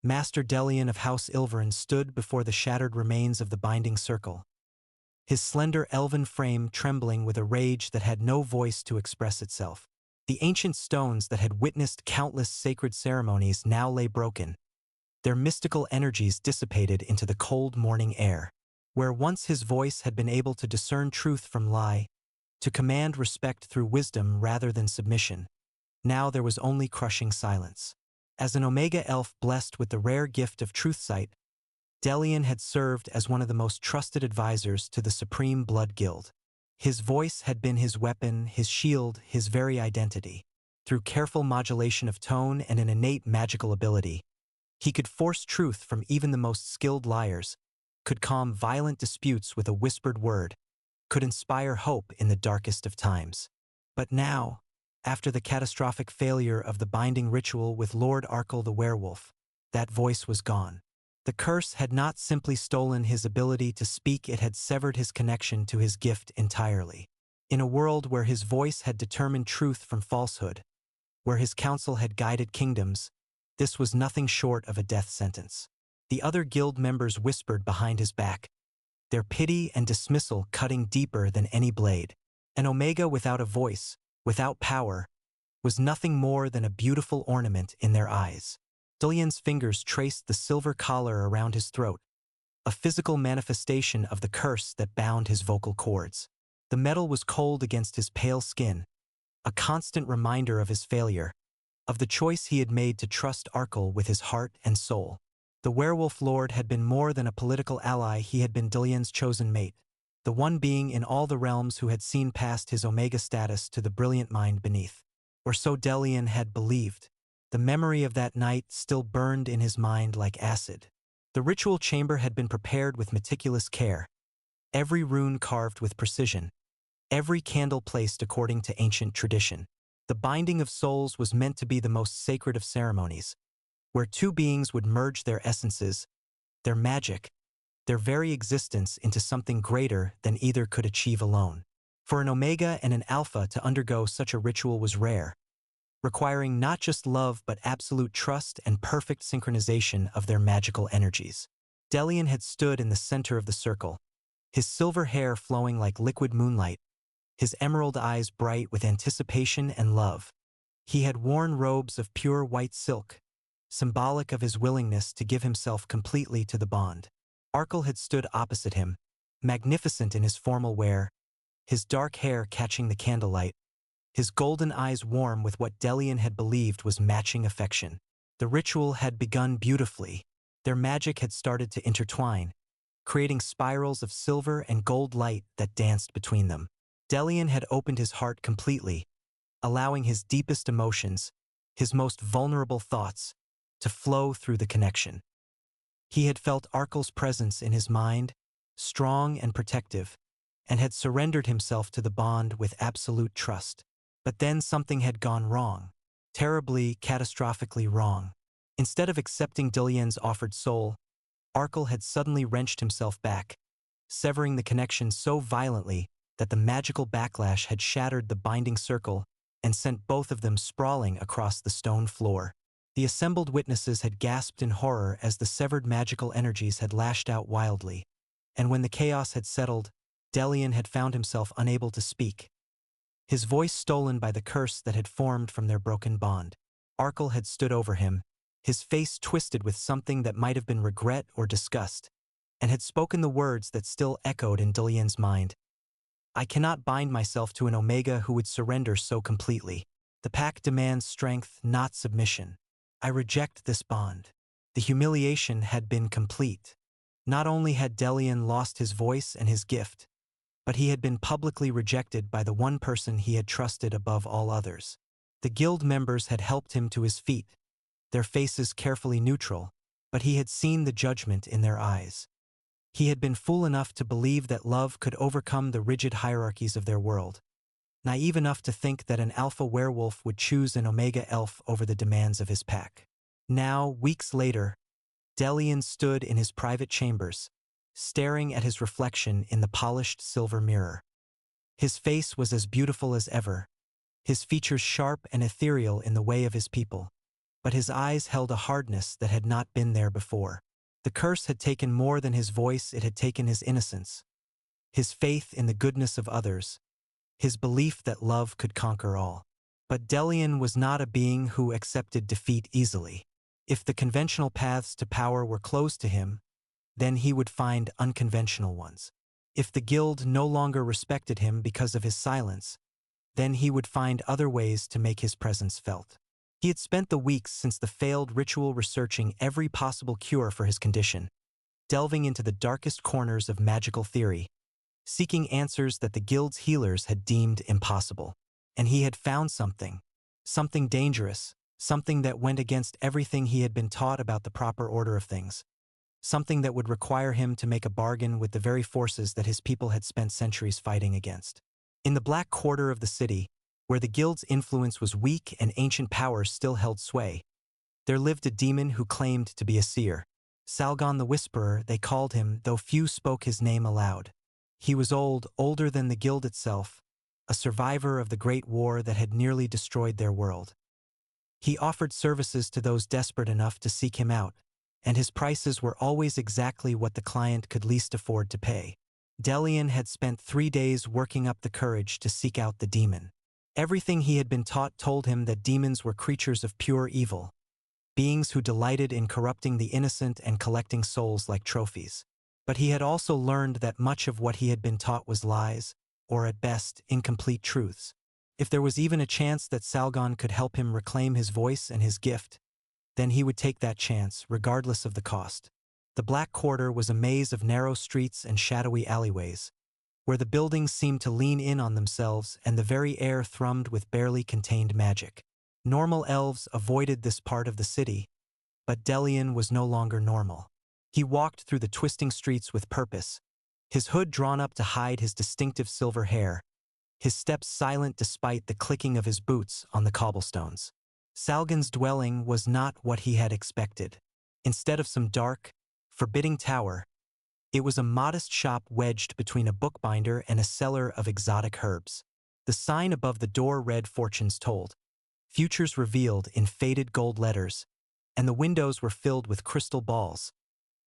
Master Delian of House Ilverin stood before the shattered remains of the binding circle, his slender elven frame trembling with a rage that had no voice to express itself. The ancient stones that had witnessed countless sacred ceremonies now lay broken, their mystical energies dissipated into the cold morning air. Where once his voice had been able to discern truth from lie, to command respect through wisdom rather than submission, now there was only crushing silence. As an Omega elf blessed with the rare gift of truth-sight, Delian had served as one of the most trusted advisors to the Supreme Blood Guild. His voice had been his weapon, his shield, his very identity. Through careful modulation of tone and an innate magical ability, he could force truth from even the most skilled liars, could calm violent disputes with a whispered word, could inspire hope in the darkest of times. But now, after the catastrophic failure of the binding ritual with Lord Arkell the werewolf, that voice was gone. The curse had not simply stolen his ability to speak, it had severed his connection to his gift entirely. In a world where his voice had determined truth from falsehood, where his counsel had guided kingdoms, this was nothing short of a death sentence. The other guild members whispered behind his back, their pity and dismissal cutting deeper than any blade. An Omega without a voice, without power, was nothing more than a beautiful ornament in their eyes. Delian's fingers traced the silver collar around his throat, a physical manifestation of the curse that bound his vocal cords. The metal was cold against his pale skin, a constant reminder of his failure, of the choice he had made to trust Arkell with his heart and soul. The werewolf lord had been more than a political ally, he had been Delian's chosen mate, the one being in all the realms who had seen past his Omega status to the brilliant mind beneath. Or so Delian had believed. The memory of that night still burned in his mind like acid. The ritual chamber had been prepared with meticulous care, every rune carved with precision, every candle placed according to ancient tradition. The binding of souls was meant to be the most sacred of ceremonies, where two beings would merge their essences, their magic, their very existence into something greater than either could achieve alone. For an Omega and an Alpha to undergo such a ritual was rare, requiring not just love but absolute trust and perfect synchronization of their magical energies. Delian had stood in the center of the circle, his silver hair flowing like liquid moonlight, his emerald eyes bright with anticipation and love. He had worn robes of pure white silk, symbolic of his willingness to give himself completely to the bond. Arkell had stood opposite him, magnificent in his formal wear, his dark hair catching the candlelight, his golden eyes warm with what Delian had believed was matching affection. The ritual had begun beautifully. Their magic had started to intertwine, creating spirals of silver and gold light that danced between them. Delian had opened his heart completely, allowing his deepest emotions, his most vulnerable thoughts, to flow through the connection. He had felt Arkell's presence in his mind, strong and protective, and had surrendered himself to the bond with absolute trust. But then something had gone wrong, terribly, catastrophically wrong. Instead of accepting Delian's offered soul, Arkell had suddenly wrenched himself back, severing the connection so violently that the magical backlash had shattered the binding circle and sent both of them sprawling across the stone floor. The assembled witnesses had gasped in horror as the severed magical energies had lashed out wildly, and when the chaos had settled, Delian had found himself unable to speak, his voice stolen by the curse that had formed from their broken bond. Arkell had stood over him, his face twisted with something that might have been regret or disgust, and had spoken the words that still echoed in Delian's mind. I cannot bind myself to an Omega who would surrender so completely. The pact demands strength, not submission. I reject this bond. The humiliation had been complete. Not only had Delian lost his voice and his gift, but he had been publicly rejected by the one person he had trusted above all others. The guild members had helped him to his feet, their faces carefully neutral, but he had seen the judgment in their eyes. He had been fool enough to believe that love could overcome the rigid hierarchies of their world, naive enough to think that an alpha werewolf would choose an Omega elf over the demands of his pack. Now, weeks later, Delian stood in his private chambers, staring at his reflection in the polished silver mirror. His face was as beautiful as ever, his features sharp and ethereal in the way of his people. but his eyes held a hardness that had not been there before. The curse had taken more than his voice, it had taken his innocence, his faith in the goodness of others, his belief that love could conquer all. But Delian was not a being who accepted defeat easily. If the conventional paths to power were closed to him, then he would find unconventional ones. If the guild no longer respected him because of his silence, then he would find other ways to make his presence felt. He had spent the weeks since the failed ritual researching every possible cure for his condition, delving into the darkest corners of magical theory, seeking answers that the guild's healers had deemed impossible. And he had found something dangerous, something that went against everything he had been taught about the proper order of things, something that would require him to make a bargain with the very forces that his people had spent centuries fighting against. In the Black Quarter of the city, where the guild's influence was weak and ancient powers still held sway, there lived a demon who claimed to be a seer. Salgon the Whisperer, they called him, though few spoke his name aloud. He was old, older than the guild itself, a survivor of the Great War that had nearly destroyed their world. He offered services to those desperate enough to seek him out, and his prices were always exactly what the client could least afford to pay. Delian had spent 3 days working up the courage to seek out the demon. Everything he had been taught told him that demons were creatures of pure evil, beings who delighted in corrupting the innocent and collecting souls like trophies. But he had also learned that much of what he had been taught was lies, or at best, incomplete truths. If there was even a chance that Salgon could help him reclaim his voice and his gift, then he would take that chance, regardless of the cost. The Black Quarter was a maze of narrow streets and shadowy alleyways, where the buildings seemed to lean in on themselves and the very air thrummed with barely contained magic. Normal elves avoided this part of the city, but Delian was no longer normal. He walked through the twisting streets with purpose, his hood drawn up to hide his distinctive silver hair, his steps silent despite the clicking of his boots on the cobblestones. Salgon's dwelling was not what he had expected. Instead of some dark, forbidding tower, it was a modest shop wedged between a bookbinder and a cellar of exotic herbs. The sign above the door read "Fortunes Told," "Futures Revealed" in faded gold letters, and the windows were filled with crystal balls,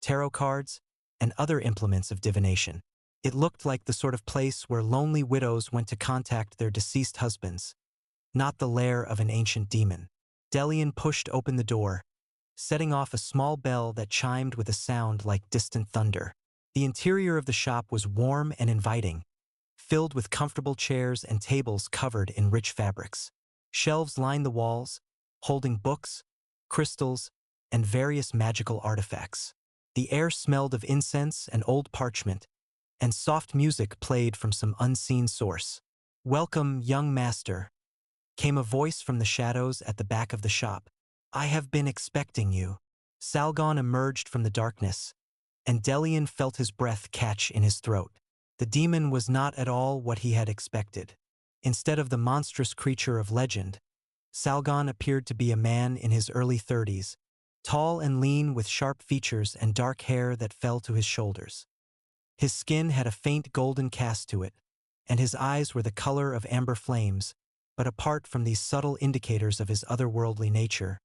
tarot cards, and other implements of divination. It looked like the sort of place where lonely widows went to contact their deceased husbands, not the lair of an ancient demon. Delian pushed open the door, setting off a small bell that chimed with a sound like distant thunder. The interior of the shop was warm and inviting, filled with comfortable chairs and tables covered in rich fabrics. Shelves lined the walls, holding books, crystals, and various magical artifacts. The air smelled of incense and old parchment, and soft music played from some unseen source. "Welcome, young master," came a voice from the shadows at the back of the shop. "I have been expecting you." Salgon emerged from the darkness, and Delian felt his breath catch in his throat. The demon was not at all what he had expected. Instead of the monstrous creature of legend, Salgon appeared to be a man in his early 30s, tall and lean with sharp features and dark hair that fell to his shoulders. His skin had a faint golden cast to it, and his eyes were the color of amber flames, but apart from these subtle indicators of his otherworldly nature,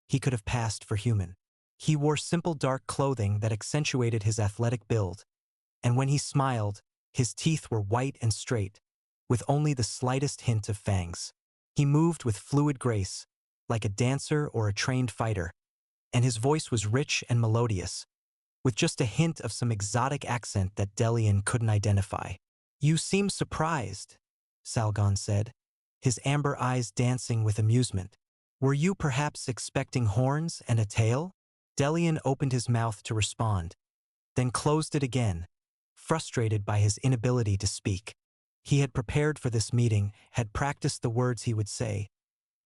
he could have passed for human. He wore simple dark clothing that accentuated his athletic build, and when he smiled, his teeth were white and straight, with only the slightest hint of fangs. He moved with fluid grace, like a dancer or a trained fighter, and his voice was rich and melodious, with just a hint of some exotic accent that Delian couldn't identify. "You seem surprised," Salgon said, his amber eyes dancing with amusement. "Were you perhaps expecting horns and a tail?" Delian opened his mouth to respond, then closed it again, frustrated by his inability to speak. He had prepared for this meeting, had practiced the words he would say,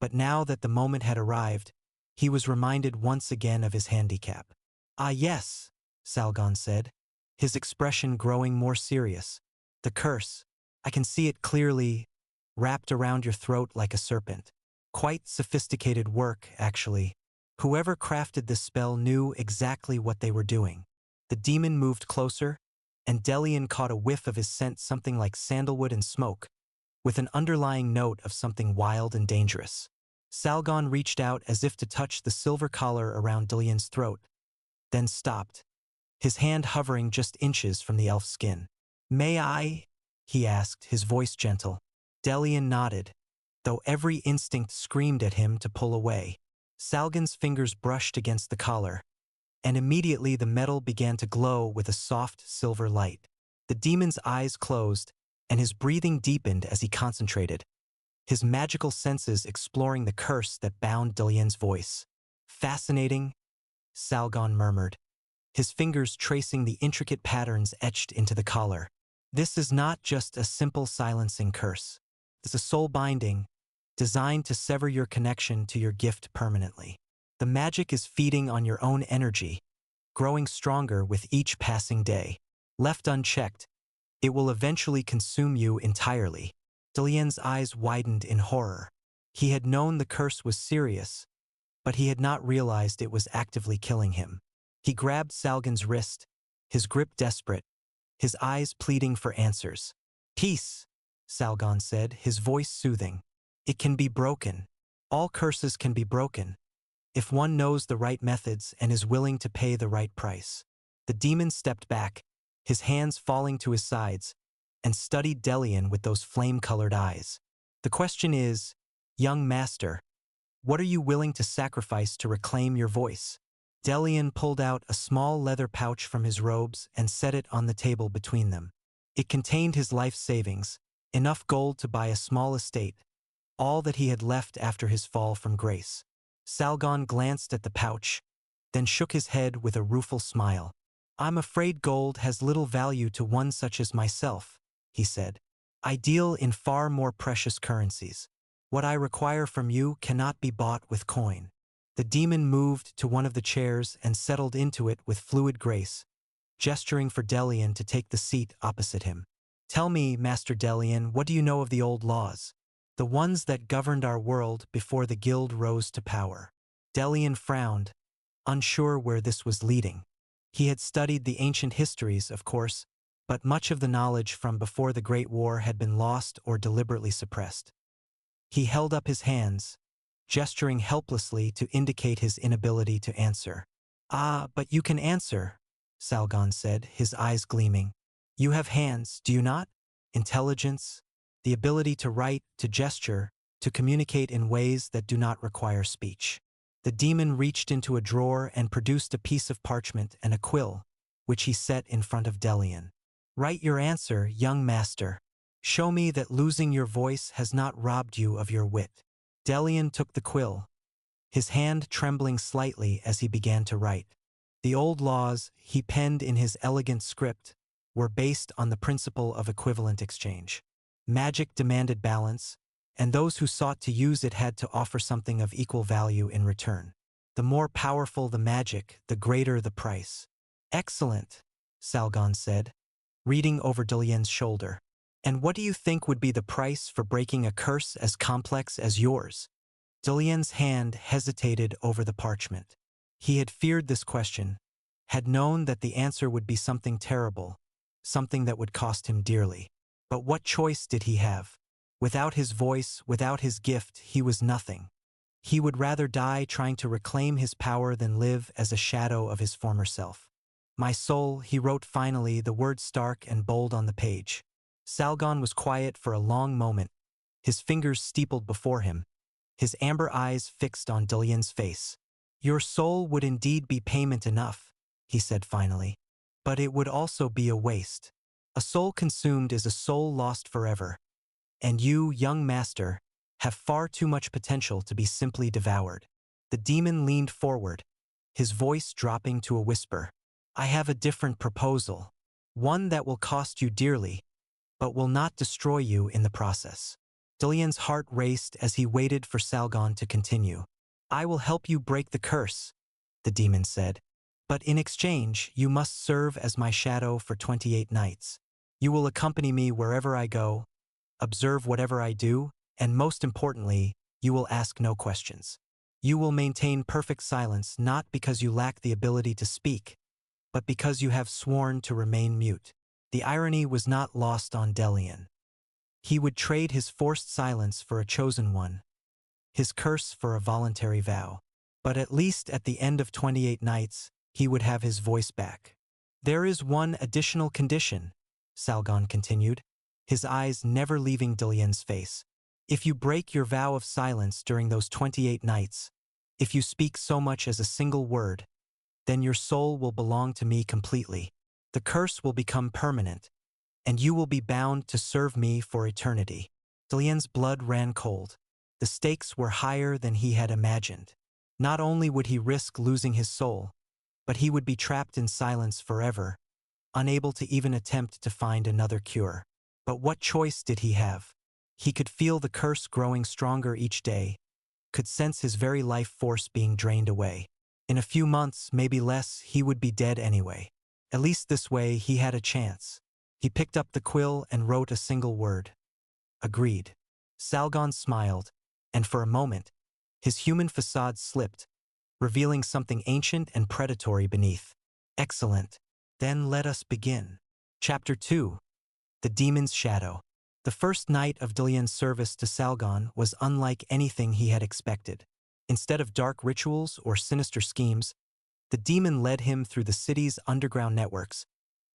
but now that the moment had arrived, he was reminded once again of his handicap. "Ah yes," Salgon said, his expression growing more serious. "The curse, I can see it clearly, wrapped around your throat like a serpent. Quite sophisticated work, actually. Whoever crafted this spell knew exactly what they were doing." The demon moved closer, and Delian caught a whiff of his scent, something like sandalwood and smoke, with an underlying note of something wild and dangerous. Salgon reached out as if to touch the silver collar around Delian's throat, then stopped, his hand hovering just inches from the elf's skin. "May I?" he asked, his voice gentle. Delian nodded, though every instinct screamed at him to pull away. Salgon's fingers brushed against the collar, and immediately the metal began to glow with a soft silver light. The demon's eyes closed, and his breathing deepened as he concentrated, his magical senses exploring the curse that bound Delian's voice. "Fascinating," Salgon murmured, his fingers tracing the intricate patterns etched into the collar. "This is not just a simple silencing curse. It's a soul binding, designed to sever your connection to your gift permanently. The magic is feeding on your own energy, growing stronger with each passing day. Left unchecked, it will eventually consume you entirely." Delian's eyes widened in horror. He had known the curse was serious, but he had not realized it was actively killing him. He grabbed Salgon's wrist, his grip desperate, his eyes pleading for answers. "Peace," Salgon said, his voice soothing. "It can be broken. All curses can be broken, if one knows the right methods and is willing to pay the right price." The demon stepped back, his hands falling to his sides, and studied Delian with those flame-colored eyes. "The question is, young master, what are you willing to sacrifice to reclaim your voice?" Delian pulled out a small leather pouch from his robes and set it on the table between them. It contained his life savings, enough gold to buy a small estate, all that he had left after his fall from grace. Salgon glanced at the pouch, then shook his head with a rueful smile. "I'm afraid gold has little value to one such as myself," he said. "I deal in far more precious currencies. What I require from you cannot be bought with coin." The demon moved to one of the chairs and settled into it with fluid grace, gesturing for Delian to take the seat opposite him. "Tell me, Master Delian, what do you know of the old laws? The ones that governed our world before the guild rose to power." Delian frowned, unsure where this was leading. He had studied the ancient histories, of course, but much of the knowledge from before the Great War had been lost or deliberately suppressed. He held up his hands, gesturing helplessly to indicate his inability to answer. "Ah, but you can answer," Salgon said, his eyes gleaming. "You have hands, do you not? Intelligence, the ability to write, to gesture, to communicate in ways that do not require speech." The demon reached into a drawer and produced a piece of parchment and a quill, which he set in front of Delian. "Write your answer, young master. Show me that losing your voice has not robbed you of your wit." Delian took the quill, his hand trembling slightly as he began to write. The old laws, he penned in his elegant script, were based on the principle of equivalent exchange. Magic demanded balance, and those who sought to use it had to offer something of equal value in return. The more powerful the magic, the greater the price. "Excellent," Salgon said, reading over Delian's shoulder. "And what do you think would be the price for breaking a curse as complex as yours?" Delian's hand hesitated over the parchment. He had feared this question, had known that the answer would be something terrible, something that would cost him dearly. But what choice did he have? Without his voice, without his gift, he was nothing. He would rather die trying to reclaim his power than live as a shadow of his former self. "My soul," he wrote finally, the words stark and bold on the page. Salgon was quiet for a long moment, his fingers steepled before him, his amber eyes fixed on Delian's face. "Your soul would indeed be payment enough," he said finally. "But it would also be a waste. A soul consumed is a soul lost forever. And you, young master, have far too much potential to be simply devoured." The demon leaned forward, his voice dropping to a whisper. "I have a different proposal, one that will cost you dearly, but will not destroy you in the process." Delian's heart raced as he waited for Salgon to continue. "I will help you break the curse," the demon said. "But in exchange, you must serve as my shadow for 28 nights. You will accompany me wherever I go, observe whatever I do, and most importantly, you will ask no questions. You will maintain perfect silence not because you lack the ability to speak, but because you have sworn to remain mute." The irony was not lost on Delian. He would trade his forced silence for a chosen one, his curse for a voluntary vow. But at least at the end of 28 nights, he would have his voice back. There is one additional condition, Salgon continued, his eyes never leaving Dalian's face. If you break your vow of silence during those 28 nights, if you speak so much as a single word, then your soul will belong to me completely. The curse will become permanent, and you will be bound to serve me for eternity. Dalian's blood ran cold. The stakes were higher than he had imagined. Not only would he risk losing his soul, but he would be trapped in silence forever, unable to even attempt to find another cure. But what choice did he have? He could feel the curse growing stronger each day, could sense his very life force being drained away. In a few months, maybe less, he would be dead anyway. At least this way he had a chance. He picked up the quill and wrote a single word. Agreed. Salgon smiled, and for a moment, his human facade slipped, revealing something ancient and predatory beneath. Excellent. Then let us begin. Chapter 2. The Demon's Shadow. The first night of Dalian's service to Salgon was unlike anything he had expected. Instead of dark rituals or sinister schemes, the demon led him through the city's underground networks,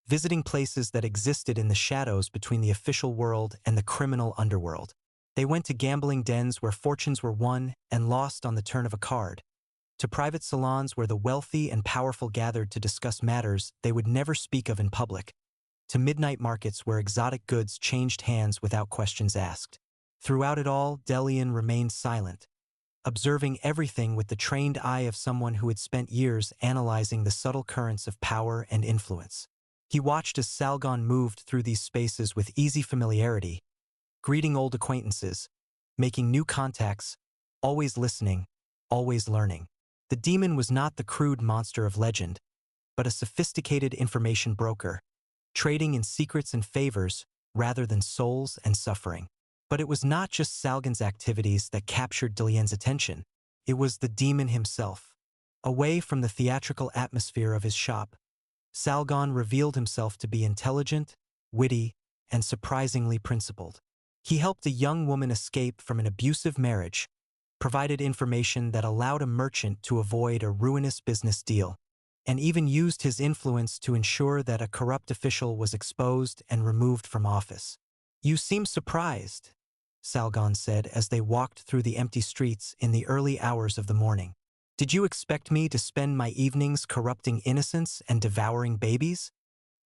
visiting places that existed in the shadows between the official world and the criminal underworld. They went to gambling dens where fortunes were won and lost on the turn of a card, to private salons where the wealthy and powerful gathered to discuss matters they would never speak of in public, to midnight markets where exotic goods changed hands without questions asked. Throughout it all, Dalian remained silent, observing everything with the trained eye of someone who had spent years analyzing the subtle currents of power and influence. He watched as Salgon moved through these spaces with easy familiarity, greeting old acquaintances, making new contacts, always listening, always learning. The demon was not the crude monster of legend, but a sophisticated information broker, trading in secrets and favors rather than souls and suffering. But it was not just Salgon's activities that captured Dalian's attention. It was the demon himself. Away from the theatrical atmosphere of his shop, Salgon revealed himself to be intelligent, witty, and surprisingly principled. He helped a young woman escape from an abusive marriage, provided information that allowed a merchant to avoid a ruinous business deal, and even used his influence to ensure that a corrupt official was exposed and removed from office. "You seem surprised," Salgon said as they walked through the empty streets in the early hours of the morning. "Did you expect me to spend my evenings corrupting innocents and devouring babies?"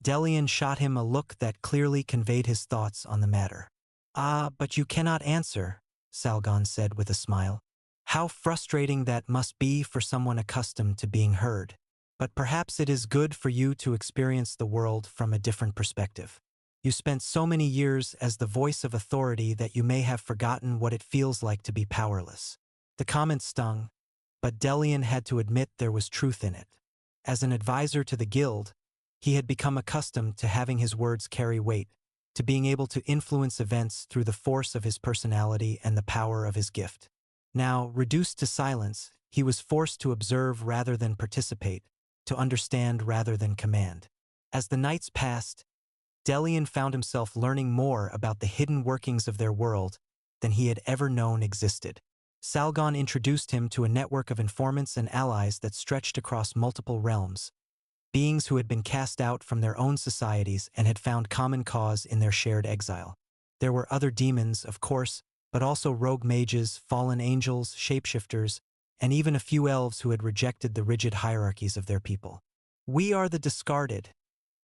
Dalian shot him a look that clearly conveyed his thoughts on the matter. "Ah, but you cannot answer," Salgon said with a smile. "How frustrating that must be for someone accustomed to being heard. But perhaps it is good for you to experience the world from a different perspective. You spent so many years as the voice of authority that you may have forgotten what it feels like to be powerless." The comment stung, but Dalian had to admit there was truth in it. As an advisor to the guild, he had become accustomed to having his words carry weight, to being able to influence events through the force of his personality and the power of his gift. Now, reduced to silence, he was forced to observe rather than participate, to understand rather than command. As the nights passed, Dalian found himself learning more about the hidden workings of their world than he had ever known existed. Salgon introduced him to a network of informants and allies that stretched across multiple realms, beings who had been cast out from their own societies and had found common cause in their shared exile. There were other demons, of course, but also rogue mages, fallen angels, shapeshifters, and even a few elves who had rejected the rigid hierarchies of their people. "We are the discarded,"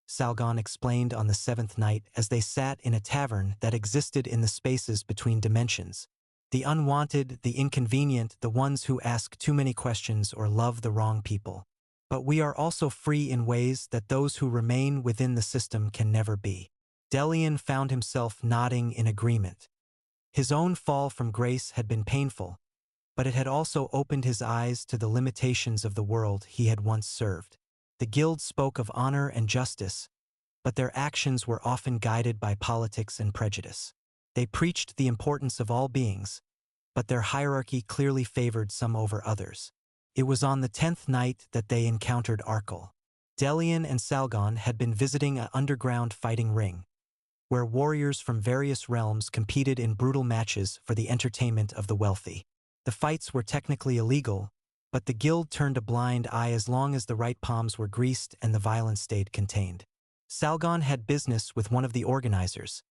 Salgon explained on the seventh night as they sat in a tavern that existed in the spaces between dimensions. "The unwanted, the inconvenient, the ones who ask too many questions or love the wrong people. But we are also free in ways that those who remain within the system can never be." Dalian found himself nodding in agreement. His own fall from grace had been painful, but it had also opened his eyes to the limitations of the world he had once served. The guild spoke of honor and justice, but their actions were often guided by politics and prejudice. They preached the importance of all beings, but their hierarchy clearly favored some over others. It was on the 10th night that they encountered Arkell. Dalian and Salgon had been visiting an underground fighting ring, where warriors from various realms competed in brutal matches for the entertainment of the wealthy. The fights were technically illegal, but the guild turned a blind eye as long as the right palms were greased and the violence stayed contained. Salgon had business with one of the organizers,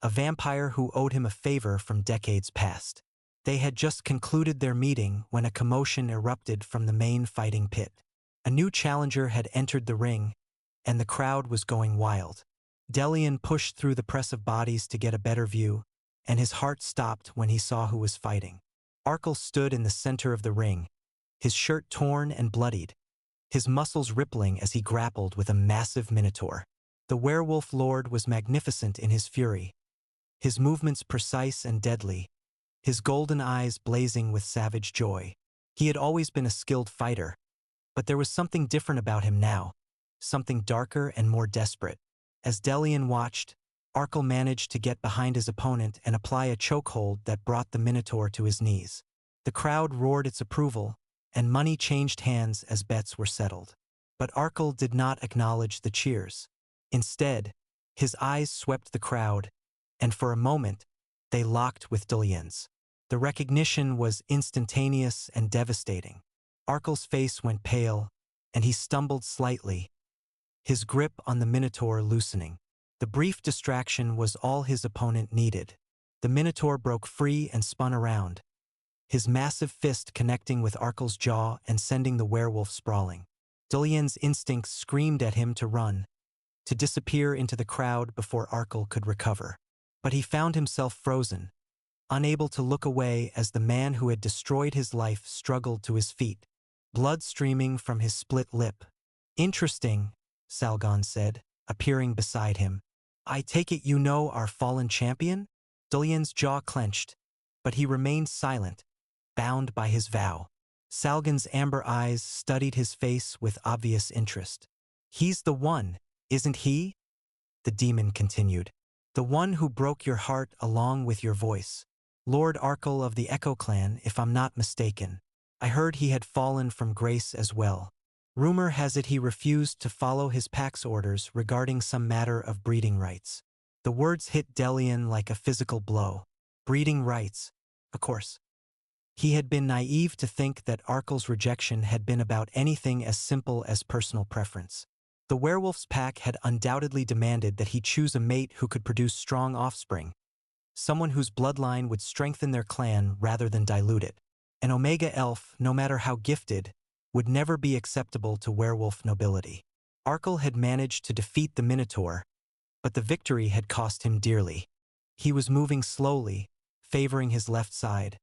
a vampire who owed him a favor from decades past. They had just concluded their meeting when a commotion erupted from the main fighting pit. A new challenger had entered the ring, and the crowd was going wild. Delian pushed through the press of bodies to get a better view, and his heart stopped when he saw who was fighting. Arkell stood in the center of the ring, his shirt torn and bloodied, his muscles rippling as he grappled with a massive minotaur. The werewolf lord was magnificent in his fury, his movements precise and deadly, his golden eyes blazing with savage joy. He had always been a skilled fighter, but there was something different about him now, something darker and more desperate. As Delian watched, Arkell managed to get behind his opponent and apply a chokehold that brought the minotaur to his knees. The crowd roared its approval, and money changed hands as bets were settled. But Arkell did not acknowledge the cheers. Instead, his eyes swept the crowd, and for a moment, they locked with Delian's. The recognition was instantaneous and devastating. Arkell's face went pale, and he stumbled slightly, his grip on the minotaur loosening. The brief distraction was all his opponent needed. The minotaur broke free and spun around, his massive fist connecting with Arkell's jaw and sending the werewolf sprawling. Delian's instincts screamed at him to run, to disappear into the crowd before Arkell could recover. But he found himself frozen, unable to look away as the man who had destroyed his life struggled to his feet, blood streaming from his split lip. "Interesting," Salgon said, appearing beside him. "I take it you know our fallen champion?" Delian's jaw clenched, but he remained silent, bound by his vow. Salgon's amber eyes studied his face with obvious interest. "He's the one, isn't he?" the demon continued. "The one who broke your heart along with your voice. Lord Arkell of the Echo clan, if I'm not mistaken. I heard he had fallen from grace as well. Rumor has it he refused to follow his pack's orders regarding some matter of breeding rights." The words hit Delian like a physical blow. Breeding rights, of course. He had been naive to think that Arkell's rejection had been about anything as simple as personal preference. The werewolf's pack had undoubtedly demanded that he choose a mate who could produce strong offspring, someone whose bloodline would strengthen their clan rather than dilute it. An Omega elf, no matter how gifted, would never be acceptable to werewolf nobility. Arkell had managed to defeat the minotaur, but the victory had cost him dearly. He was moving slowly, favoring his left side,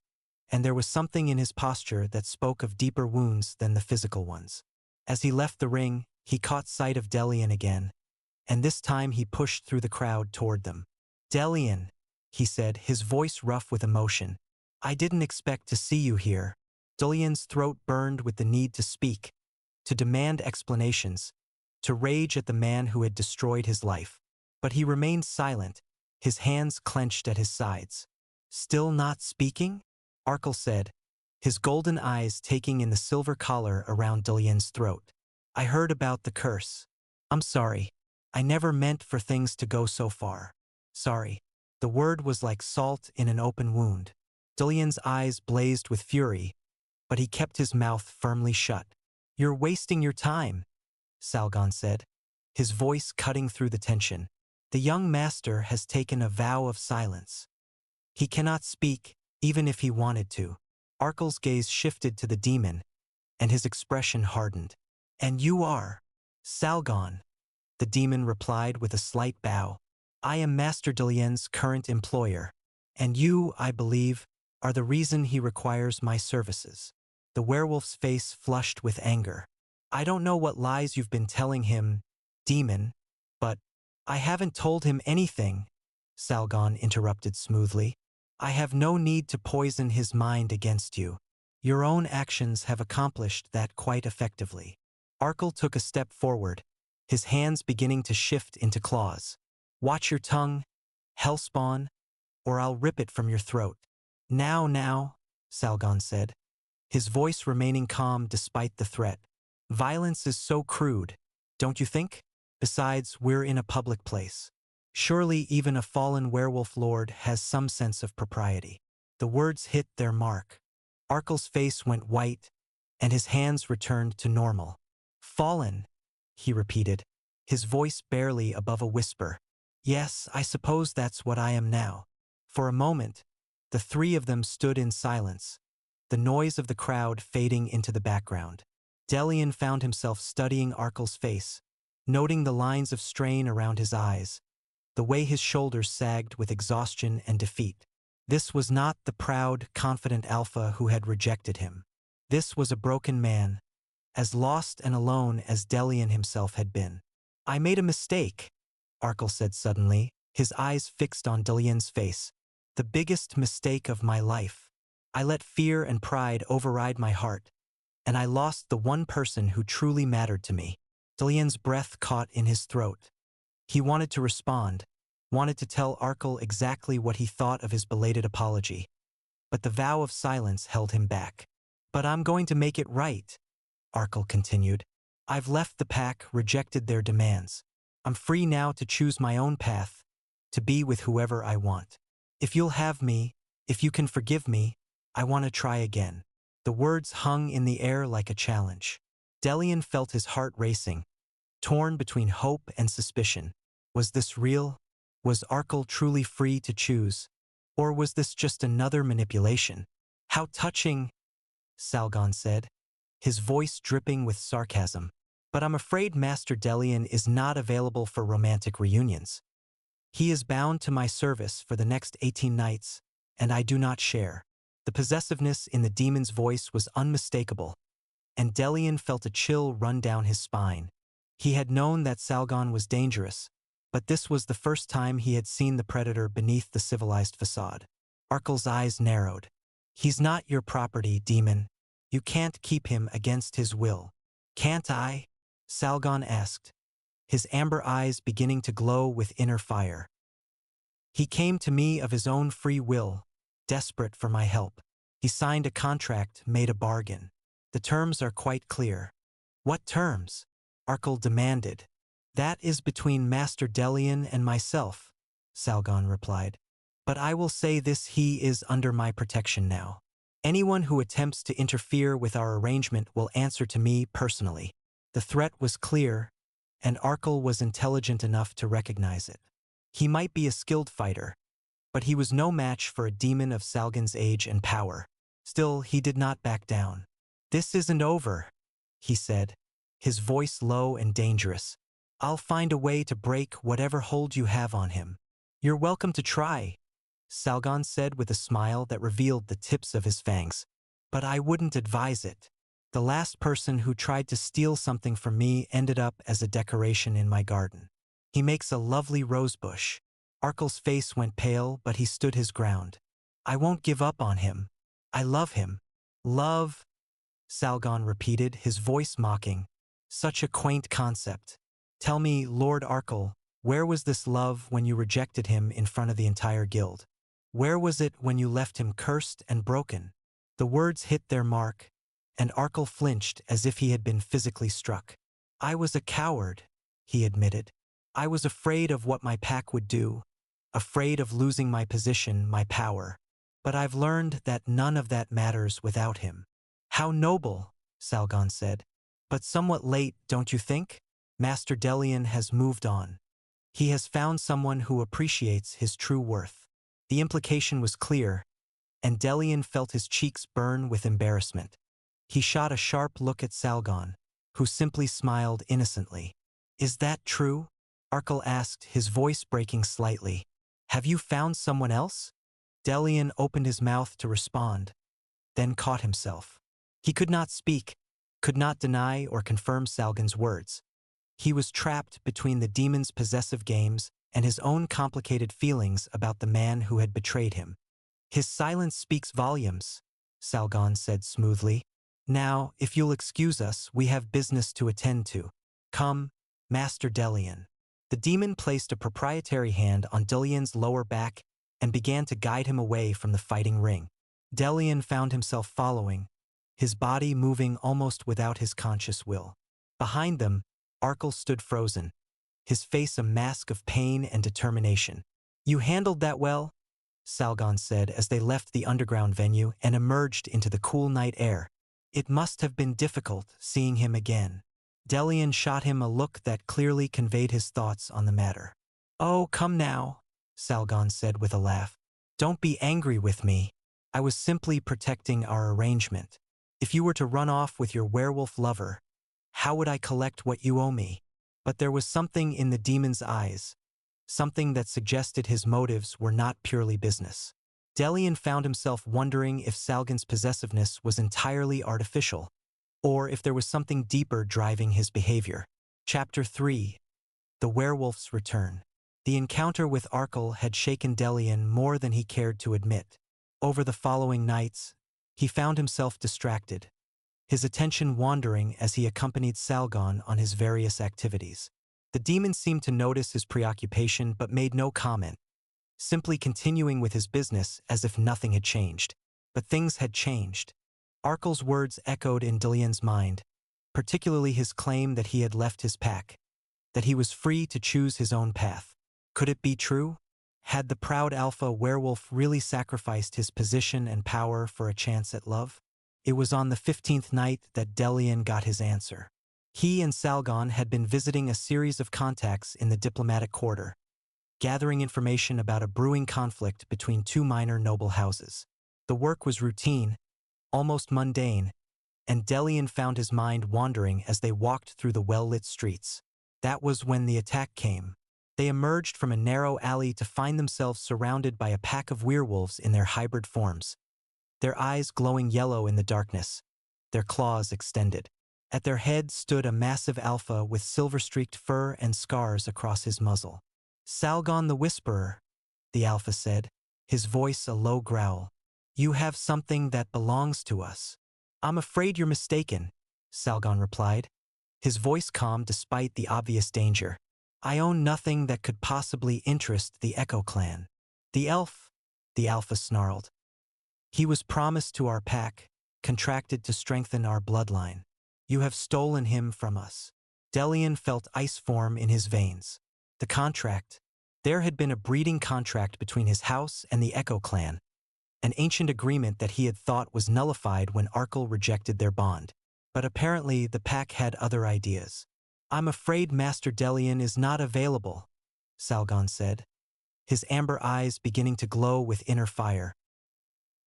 and there was something in his posture that spoke of deeper wounds than the physical ones. As he left the ring, he caught sight of Delian again, and this time he pushed through the crowd toward them. "Delian," he said, his voice rough with emotion. "I didn't expect to see you here." Delian's throat burned with the need to speak, to demand explanations, to rage at the man who had destroyed his life. But he remained silent, his hands clenched at his sides. "Still not speaking?" Arkell said, his golden eyes taking in the silver collar around Delian's throat. "I heard about the curse. I'm sorry. I never meant for things to go so far. Sorry." The word was like salt in an open wound. Delian's eyes blazed with fury, but he kept his mouth firmly shut. "You're wasting your time," Salgon said, his voice cutting through the tension. "The young master has taken a vow of silence. He cannot speak, even if he wanted to." Arkell's gaze shifted to the demon, and his expression hardened. "And you are?" "Salgon," the demon replied with a slight bow. "I am Master Delian's current employer, and you, I believe, are the reason he requires my services." The werewolf's face flushed with anger. "I don't know what lies you've been telling him, demon, but I haven't told him anything," Salgon interrupted smoothly. "I have no need to poison his mind against you. Your own actions have accomplished that quite effectively." Arkell took a step forward, his hands beginning to shift into claws. "Watch your tongue, hellspawn, or I'll rip it from your throat." Now, Salgon said, his voice remaining calm despite the threat. "Violence is so crude, don't you think? Besides, we're in a public place. Surely even a fallen werewolf lord has some sense of propriety." The words hit their mark. Arkell's face went white, and his hands returned to normal. Fallen, he repeated, his voice barely above a whisper. Yes, I suppose that's what I am now. For a moment, the three of them stood in silence, the noise of the crowd fading into the background. Delian found himself studying Arkell's face, noting the lines of strain around his eyes, the way his shoulders sagged with exhaustion and defeat. This was not the proud, confident alpha who had rejected him. This was a broken man, as lost and alone as Delian himself had been. I made a mistake, Arkell said suddenly, his eyes fixed on Delian's face. The biggest mistake of my life. I let fear and pride override my heart, and I lost the one person who truly mattered to me. Delian's breath caught in his throat. He wanted to respond, wanted to tell Arkell exactly what he thought of his belated apology, but the vow of silence held him back. But I'm going to make it right, Arkell continued. I've left the pack, rejected their demands. I'm free now to choose my own path, to be with whoever I want. If you'll have me, if you can forgive me, I want to try again. The words hung in the air like a challenge. Delian felt his heart racing, torn between hope and suspicion. Was this real? Was Arkell truly free to choose? Or was this just another manipulation? How touching, Salgon said, his voice dripping with sarcasm. But I'm afraid Master Delian is not available for romantic reunions. He is bound to my service for the next 18 nights, and I do not share. The possessiveness in the demon's voice was unmistakable, and Delian felt a chill run down his spine. He had known that Salgon was dangerous, but this was the first time he had seen the predator beneath the civilized facade. Arkell's eyes narrowed. He's not your property, demon. You can't keep him against his will. Can't I? Salgon asked, his amber eyes beginning to glow with inner fire. He came to me of his own free will, desperate for my help. He signed a contract, made a bargain. The terms are quite clear. What terms? Arkell demanded. That is between Master Delian and myself, Salgon replied. But I will say this: he is under my protection now. Anyone who attempts to interfere with our arrangement will answer to me personally. The threat was clear, and Arkell was intelligent enough to recognize it. He might be a skilled fighter, but he was no match for a demon of Salgon's age and power. Still, he did not back down. This isn't over, he said, his voice low and dangerous. I'll find a way to break whatever hold you have on him. You're welcome to try, Salgon said with a smile that revealed the tips of his fangs. But I wouldn't advise it. The last person who tried to steal something from me ended up as a decoration in my garden. He makes a lovely rosebush. Arkell's face went pale, but he stood his ground. I won't give up on him. I love him. Love, Salgon repeated, his voice mocking. Such a quaint concept. Tell me, Lord Arkell, where was this love when you rejected him in front of the entire guild? Where was it when you left him cursed and broken? The words hit their mark, and Arkell flinched as if he had been physically struck. I was a coward, he admitted. I was afraid of what my pack would do, afraid of losing my position, my power. But I've learned that none of that matters without him. How noble, Salgon said. But somewhat late, don't you think? Master Delian has moved on. He has found someone who appreciates his true worth. The implication was clear, and Delian felt his cheeks burn with embarrassment. He shot a sharp look at Salgon, who simply smiled innocently. Is that true? Arkell asked, his voice breaking slightly. Have you found someone else? Delian opened his mouth to respond, then caught himself. He could not speak, could not deny or confirm Salgon's words. He was trapped between the demon's possessive games and his own complicated feelings about the man who had betrayed him. His silence speaks volumes, Salgon said smoothly. Now, if you'll excuse us, we have business to attend to. Come, Master Delian. The demon placed a proprietary hand on Delian's lower back and began to guide him away from the fighting ring. Delian found himself following, his body moving almost without his conscious will. Behind them, Arkell stood frozen, his face a mask of pain and determination. You handled that well? Salgon said as they left the underground venue and emerged into the cool night air. It must have been difficult seeing him again. Delian shot him a look that clearly conveyed his thoughts on the matter. "Oh, come now," Salgon said with a laugh. "Don't be angry with me. I was simply protecting our arrangement. If you were to run off with your werewolf lover, how would I collect what you owe me?" But there was something in the demon's eyes, something that suggested his motives were not purely business. Delian found himself wondering if Salgon's possessiveness was entirely artificial, or if there was something deeper driving his behavior. Chapter 3. The Werewolf's Return. The encounter with Arkell had shaken Delian more than he cared to admit. Over the following nights, he found himself distracted, his attention wandering as he accompanied Salgon on his various activities. The demon seemed to notice his preoccupation but made no comment, simply continuing with his business as if nothing had changed. But things had changed. Arkell's words echoed in Delian's mind, particularly his claim that he had left his pack, that he was free to choose his own path. Could it be true? Had the proud alpha werewolf really sacrificed his position and power for a chance at love? It was on the 15th night that Delian got his answer. He and Salgon had been visiting a series of contacts in the diplomatic quarter, gathering information about a brewing conflict between two minor noble houses. The work was routine, almost mundane, and Delian found his mind wandering as they walked through the well-lit streets. That was when the attack came. They emerged from a narrow alley to find themselves surrounded by a pack of werewolves in their hybrid forms, their eyes glowing yellow in the darkness, their claws extended. At their head stood a massive alpha with silver-streaked fur and scars across his muzzle. "Salgon the Whisperer," the alpha said, his voice a low growl. "You have something that belongs to us." "I'm afraid you're mistaken," Salgon replied, his voice calm despite the obvious danger. "I own nothing that could possibly interest the Echo clan." "The elf," the alpha snarled. "He was promised to our pack, contracted to strengthen our bloodline. You have stolen him from us." Delian felt ice form in his veins. The contract. There had been a breeding contract between his house and the Echo clan, an ancient agreement that he had thought was nullified when Arkell rejected their bond. But apparently the pack had other ideas. "I'm afraid Master Delian is not available," Salgon said, his amber eyes beginning to glow with inner fire.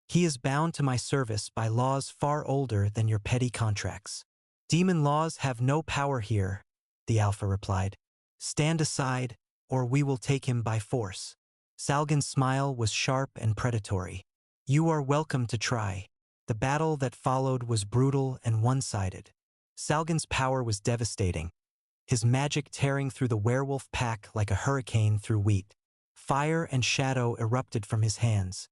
"He is bound to my service by laws far older than your petty contracts." "Demon laws have no power here," the alpha replied. "Stand aside, or we will take him by force." Salgon's smile was sharp and predatory. "You are welcome to try." The battle that followed was brutal and one-sided. Salgon's power was devastating, his magic tearing through the werewolf pack like a hurricane through wheat. Fire and shadow erupted from his hands,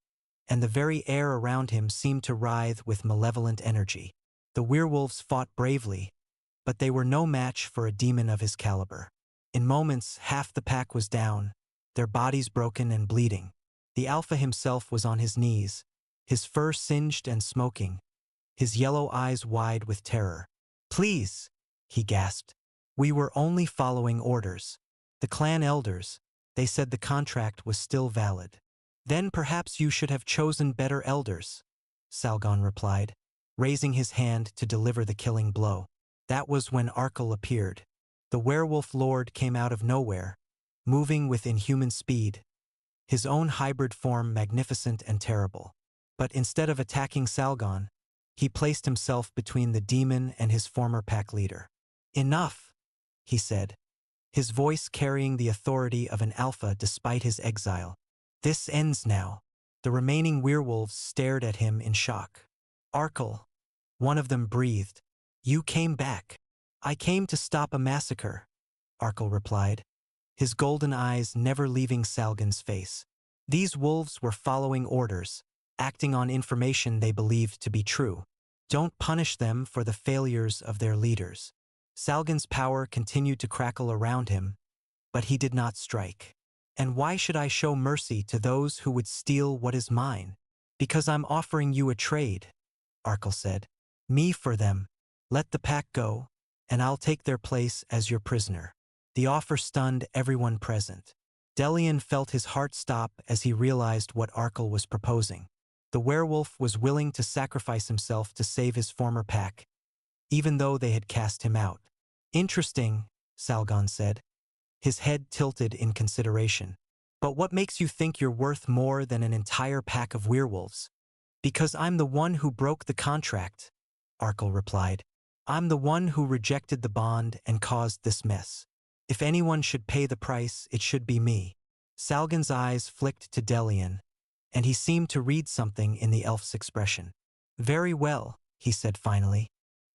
and the very air around him seemed to writhe with malevolent energy. The werewolves fought bravely, but they were no match for a demon of his caliber. In moments, half the pack was down, their bodies broken and bleeding. The alpha himself was on his knees, his fur singed and smoking, his yellow eyes wide with terror. "Please," he gasped. "We were only following orders. The clan elders, they said the contract was still valid." "Then perhaps you should have chosen better elders," Salgon replied, raising his hand to deliver the killing blow. That was when Arkell appeared. The werewolf lord came out of nowhere, moving with inhuman speed, his own hybrid form magnificent and terrible. But instead of attacking Salgon, he placed himself between the demon and his former pack leader. "Enough," he said, his voice carrying the authority of an alpha despite his exile. "This ends now." The remaining werewolves stared at him in shock. "Arkell," one of them breathed. "You came back." "I came to stop a massacre," Arkell replied, his golden eyes never leaving Salgon's face. These wolves were following orders, acting on information they believed to be true. Don't punish them for the failures of their leaders. Salgon's power continued to crackle around him, but he did not strike. "And why should I show mercy to those who would steal what is mine?" "Because I'm offering you a trade," Arkell said. "Me for them. Let the pack go, and I'll take their place as your prisoner." The offer stunned everyone present. Delian felt his heart stop as he realized what Arkell was proposing. The werewolf was willing to sacrifice himself to save his former pack, even though they had cast him out. Interesting, Salgon said, his head tilted in consideration. But what makes you think you're worth more than an entire pack of werewolves? Because I'm the one who broke the contract, Arkell replied. I'm the one who rejected the bond and caused this mess. If anyone should pay the price, it should be me. Salgon's eyes flicked to Delian, and he seemed to read something in the elf's expression. Very well, he said finally,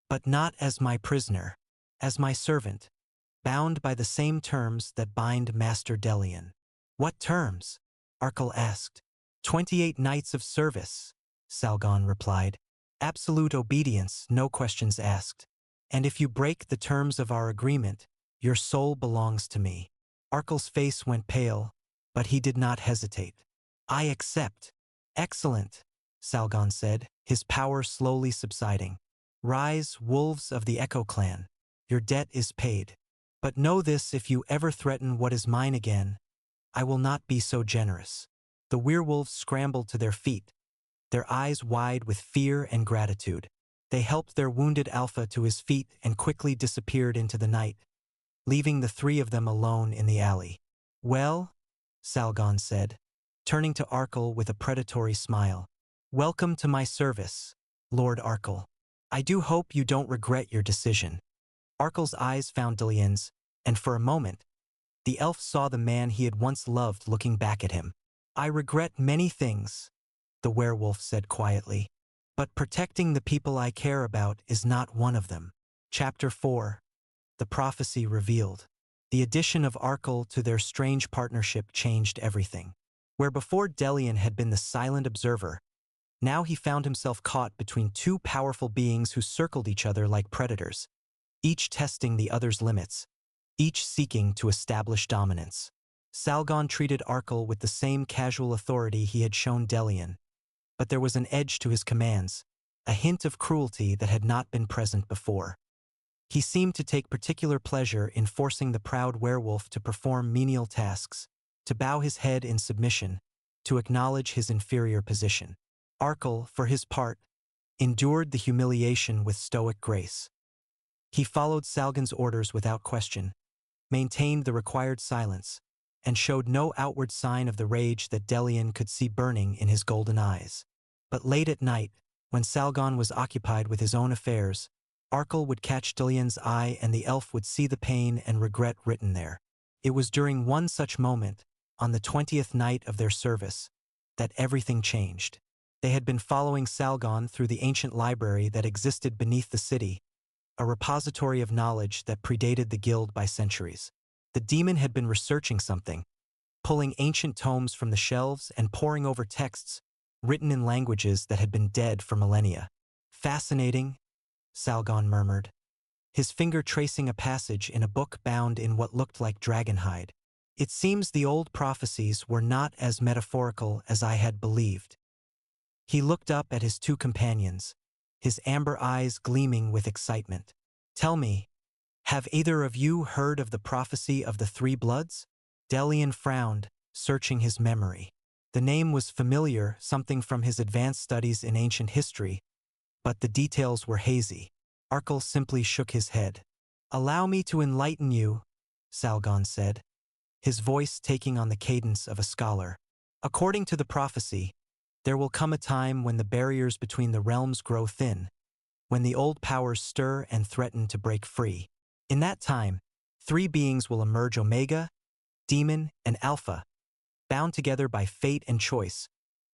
but not as my prisoner, as my servant, bound by the same terms that bind Master Delian. What terms? Arkell asked. 28 nights of service, Salgon replied. Absolute obedience, no questions asked. And if you break the terms of our agreement, your soul belongs to me. Arkell's face went pale, but he did not hesitate. I accept. Excellent, Salgon said, his power slowly subsiding. Rise, wolves of the Echo clan. Your debt is paid. But know this, if you ever threaten what is mine again, I will not be so generous. The werewolves scrambled to their feet, their eyes wide with fear and gratitude. They helped their wounded alpha to his feet and quickly disappeared into the night, leaving the three of them alone in the alley. Well, Salgon said, turning to Arkell with a predatory smile. Welcome to my service, Lord Arkell. I do hope you don't regret your decision. Arkell's eyes found Delian's, and for a moment, the elf saw the man he had once loved looking back at him. I regret many things, the werewolf said quietly, but protecting the people I care about is not one of them. Chapter 4. The Prophecy Revealed. The addition of Arkell to their strange partnership changed everything. Where before Delian had been the silent observer, now he found himself caught between two powerful beings who circled each other like predators, each testing the other's limits, each seeking to establish dominance. Salgon treated Arkell with the same casual authority he had shown Delian, but there was an edge to his commands, a hint of cruelty that had not been present before. He seemed to take particular pleasure in forcing the proud werewolf to perform menial tasks, to bow his head in submission, to acknowledge his inferior position. Arkell, for his part, endured the humiliation with stoic grace. He followed Salgon's orders without question, maintained the required silence, and showed no outward sign of the rage that Delian could see burning in his golden eyes. But late at night, when Salgon was occupied with his own affairs, Arkell would catch Delian's eye and the elf would see the pain and regret written there. It was during one such moment, on the 20th night of their service, that everything changed. They had been following Salgon through the ancient library that existed beneath the city, a repository of knowledge that predated the guild by centuries. The demon had been researching something, pulling ancient tomes from the shelves and poring over texts written in languages that had been dead for millennia. Fascinating, Salgon murmured, his finger tracing a passage in a book bound in what looked like dragonhide. It seems the old prophecies were not as metaphorical as I had believed. He looked up at his two companions, his amber eyes gleaming with excitement. Tell me, have either of you heard of the prophecy of the Three Bloods? Delian frowned, searching his memory. The name was familiar, something from his advanced studies in ancient history, but the details were hazy. Arkell simply shook his head. Allow me to enlighten you, Salgon said, his voice taking on the cadence of a scholar. According to the prophecy, there will come a time when the barriers between the realms grow thin, when the old powers stir and threaten to break free. In that time, three beings will emerge: Omega, Demon, and Alpha, bound together by fate and choice,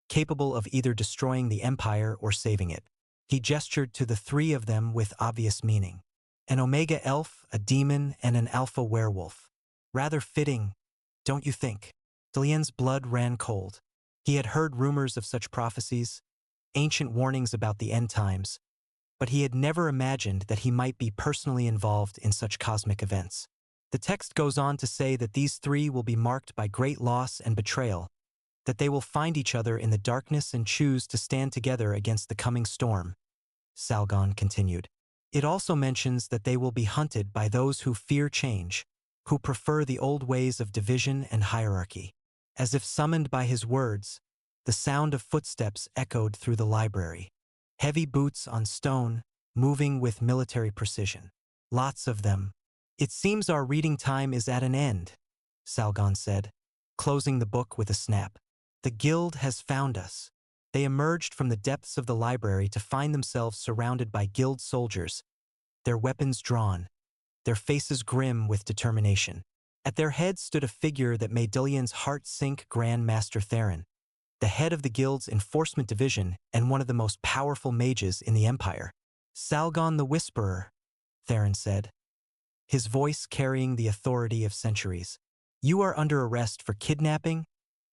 capable of either destroying the Empire or saving it. He gestured to the three of them with obvious meaning. An Omega elf, a demon, and an Alpha werewolf. Rather fitting, don't you think? Delian's blood ran cold. He had heard rumors of such prophecies, ancient warnings about the end times, but he had never imagined that he might be personally involved in such cosmic events. The text goes on to say that these three will be marked by great loss and betrayal, that they will find each other in the darkness and choose to stand together against the coming storm, Salgon continued. It also mentions that they will be hunted by those who fear change, who prefer the old ways of division and hierarchy. As if summoned by his words, the sound of footsteps echoed through the library. Heavy boots on stone, moving with military precision. Lots of them. It seems our reading time is at an end, Salgon said, closing the book with a snap. The guild has found us. They emerged from the depths of the library to find themselves surrounded by guild soldiers, their weapons drawn, their faces grim with determination. At their head stood a figure that made Delian's heart sink, Grand Master Theron, the head of the guild's enforcement division and one of the most powerful mages in the Empire. Salgon the Whisperer, Theron said, his voice carrying the authority of centuries. You are under arrest for kidnapping,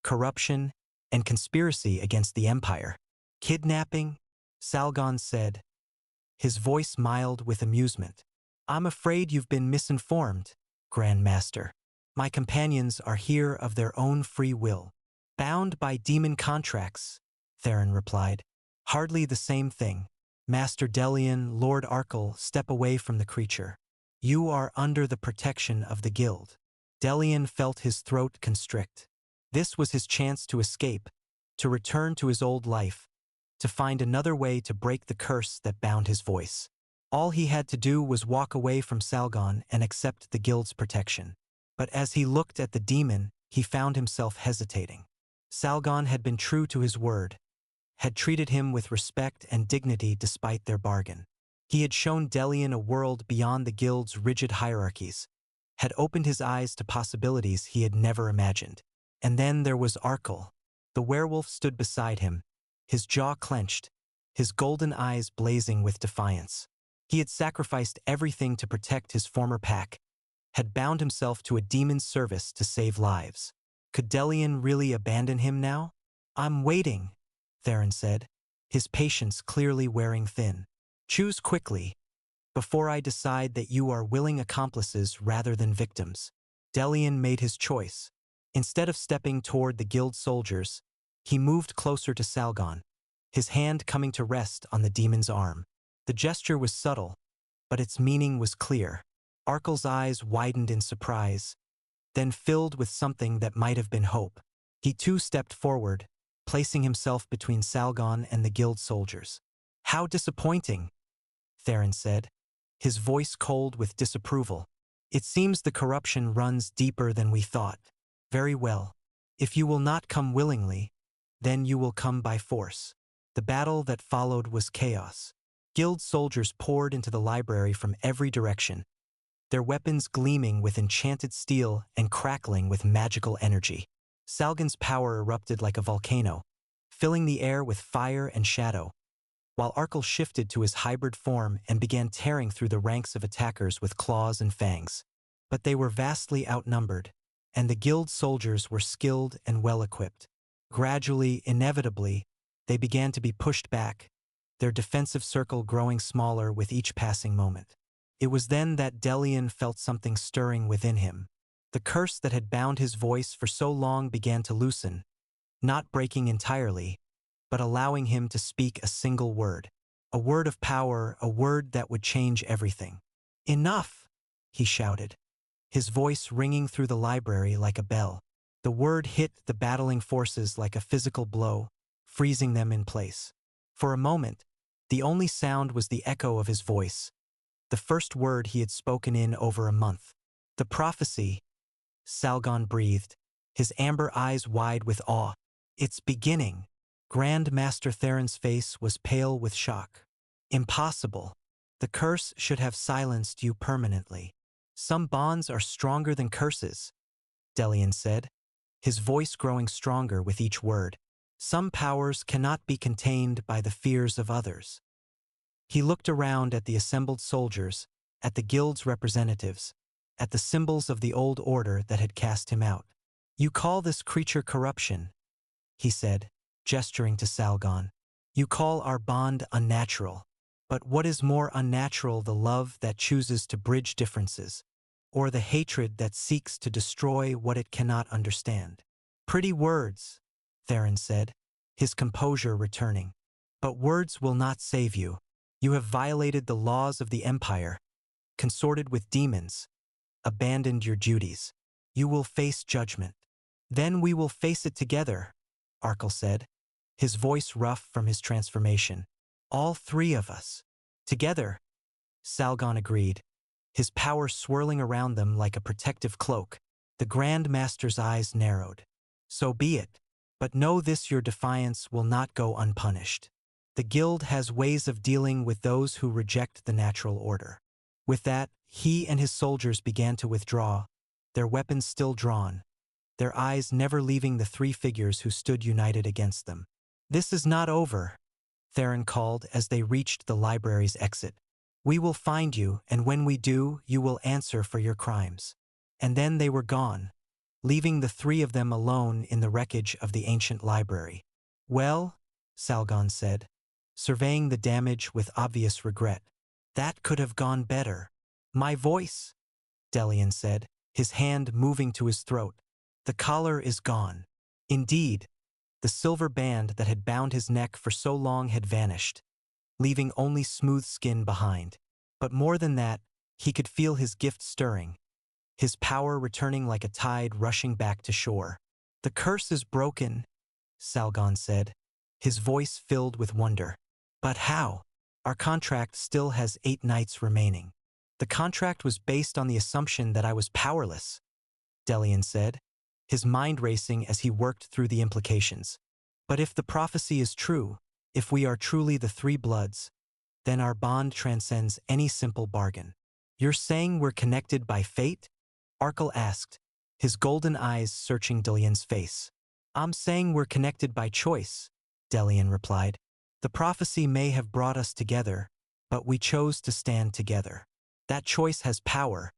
corruption, and conspiracy against the Empire. Kidnapping? Salgon said, his voice mild with amusement. I'm afraid you've been misinformed, Grand Master. My companions are here of their own free will. Bound by demon contracts, Theron replied. Hardly the same thing. Master Delian, Lord Arkell, step away from the creature. You are under the protection of the guild. Delian felt his throat constrict. This was his chance to escape, to return to his old life, to find another way to break the curse that bound his voice. All he had to do was walk away from Salgon and accept the guild's protection. But as he looked at the demon, he found himself hesitating. Salgon had been true to his word, had treated him with respect and dignity despite their bargain. He had shown Delian a world beyond the guild's rigid hierarchies, had opened his eyes to possibilities he had never imagined. And then there was Arkell. The werewolf stood beside him, his jaw clenched, his golden eyes blazing with defiance. He had sacrificed everything to protect his former pack, had bound himself to a demon's service to save lives. Could Delian really abandon him now? I'm waiting, Theron said, his patience clearly wearing thin. Choose quickly, before I decide that you are willing accomplices rather than victims. Delian made his choice. Instead of stepping toward the guild soldiers, he moved closer to Salgon, his hand coming to rest on the demon's arm. The gesture was subtle, but its meaning was clear. Arkell's eyes widened in surprise, then filled with something that might have been hope. He too stepped forward, placing himself between Salgon and the guild soldiers. How disappointing, Theron said, his voice cold with disapproval. It seems the corruption runs deeper than we thought. Very well. If you will not come willingly, then you will come by force. The battle that followed was chaos. Guild soldiers poured into the library from every direction, their weapons gleaming with enchanted steel and crackling with magical energy. Salgon's power erupted like a volcano, filling the air with fire and shadow, while Arkell shifted to his hybrid form and began tearing through the ranks of attackers with claws and fangs. But they were vastly outnumbered, and the guild soldiers were skilled and well-equipped. Gradually, inevitably, they began to be pushed back, their defensive circle growing smaller with each passing moment. It was then that Delian felt something stirring within him. The curse that had bound his voice for so long began to loosen, not breaking entirely, but allowing him to speak a single word. A word of power, a word that would change everything. Enough, he shouted, his voice ringing through the library like a bell. The word hit the battling forces like a physical blow, freezing them in place. For a moment, the only sound was the echo of his voice, the first word he had spoken in over a month. The prophecy, Salgon breathed, his amber eyes wide with awe. It's beginning. Grand Master Theron's face was pale with shock. Impossible. The curse should have silenced you permanently. Some bonds are stronger than curses, Delian said, his voice growing stronger with each word. Some powers cannot be contained by the fears of others. He looked around at the assembled soldiers, at the guild's representatives, at the symbols of the old order that had cast him out. You call this creature corruption, he said, gesturing to Salgon. You call our bond unnatural. But what is more unnatural, the love that chooses to bridge differences, or the hatred that seeks to destroy what it cannot understand? Pretty words, Theron said, his composure returning. But words will not save you. You have violated the laws of the Empire, consorted with demons, abandoned your duties. You will face judgment. Then we will face it together, Arkell said, his voice rough from his transformation. All three of us. Together, Salgon agreed, his power swirling around them like a protective cloak. The Grand Master's eyes narrowed. So be it. But know this, your defiance will not go unpunished. The guild has ways of dealing with those who reject the natural order. With that, he and his soldiers began to withdraw, their weapons still drawn, their eyes never leaving the three figures who stood united against them. This is not over, Theron called as they reached the library's exit. We will find you, and when we do, you will answer for your crimes. And then they were gone, leaving the three of them alone in the wreckage of the ancient library. Well, Salgon said, surveying the damage with obvious regret. That could have gone better. My voice, Delian said, his hand moving to his throat. The collar is gone. Indeed, the silver band that had bound his neck for so long had vanished, leaving only smooth skin behind. But more than that, he could feel his gift stirring, his power returning like a tide rushing back to shore. The curse is broken, Salgon said, his voice filled with wonder. But how? Our contract still has 8 nights remaining. The contract was based on the assumption that I was powerless, Delian said, his mind racing as he worked through the implications. But if the prophecy is true, if we are truly the Three Bloods, then our bond transcends any simple bargain. You're saying we're connected by fate? Arkell asked, his golden eyes searching Delian's face. I'm saying we're connected by choice, Delian replied. The prophecy may have brought us together, but we chose to stand together. That choice has power,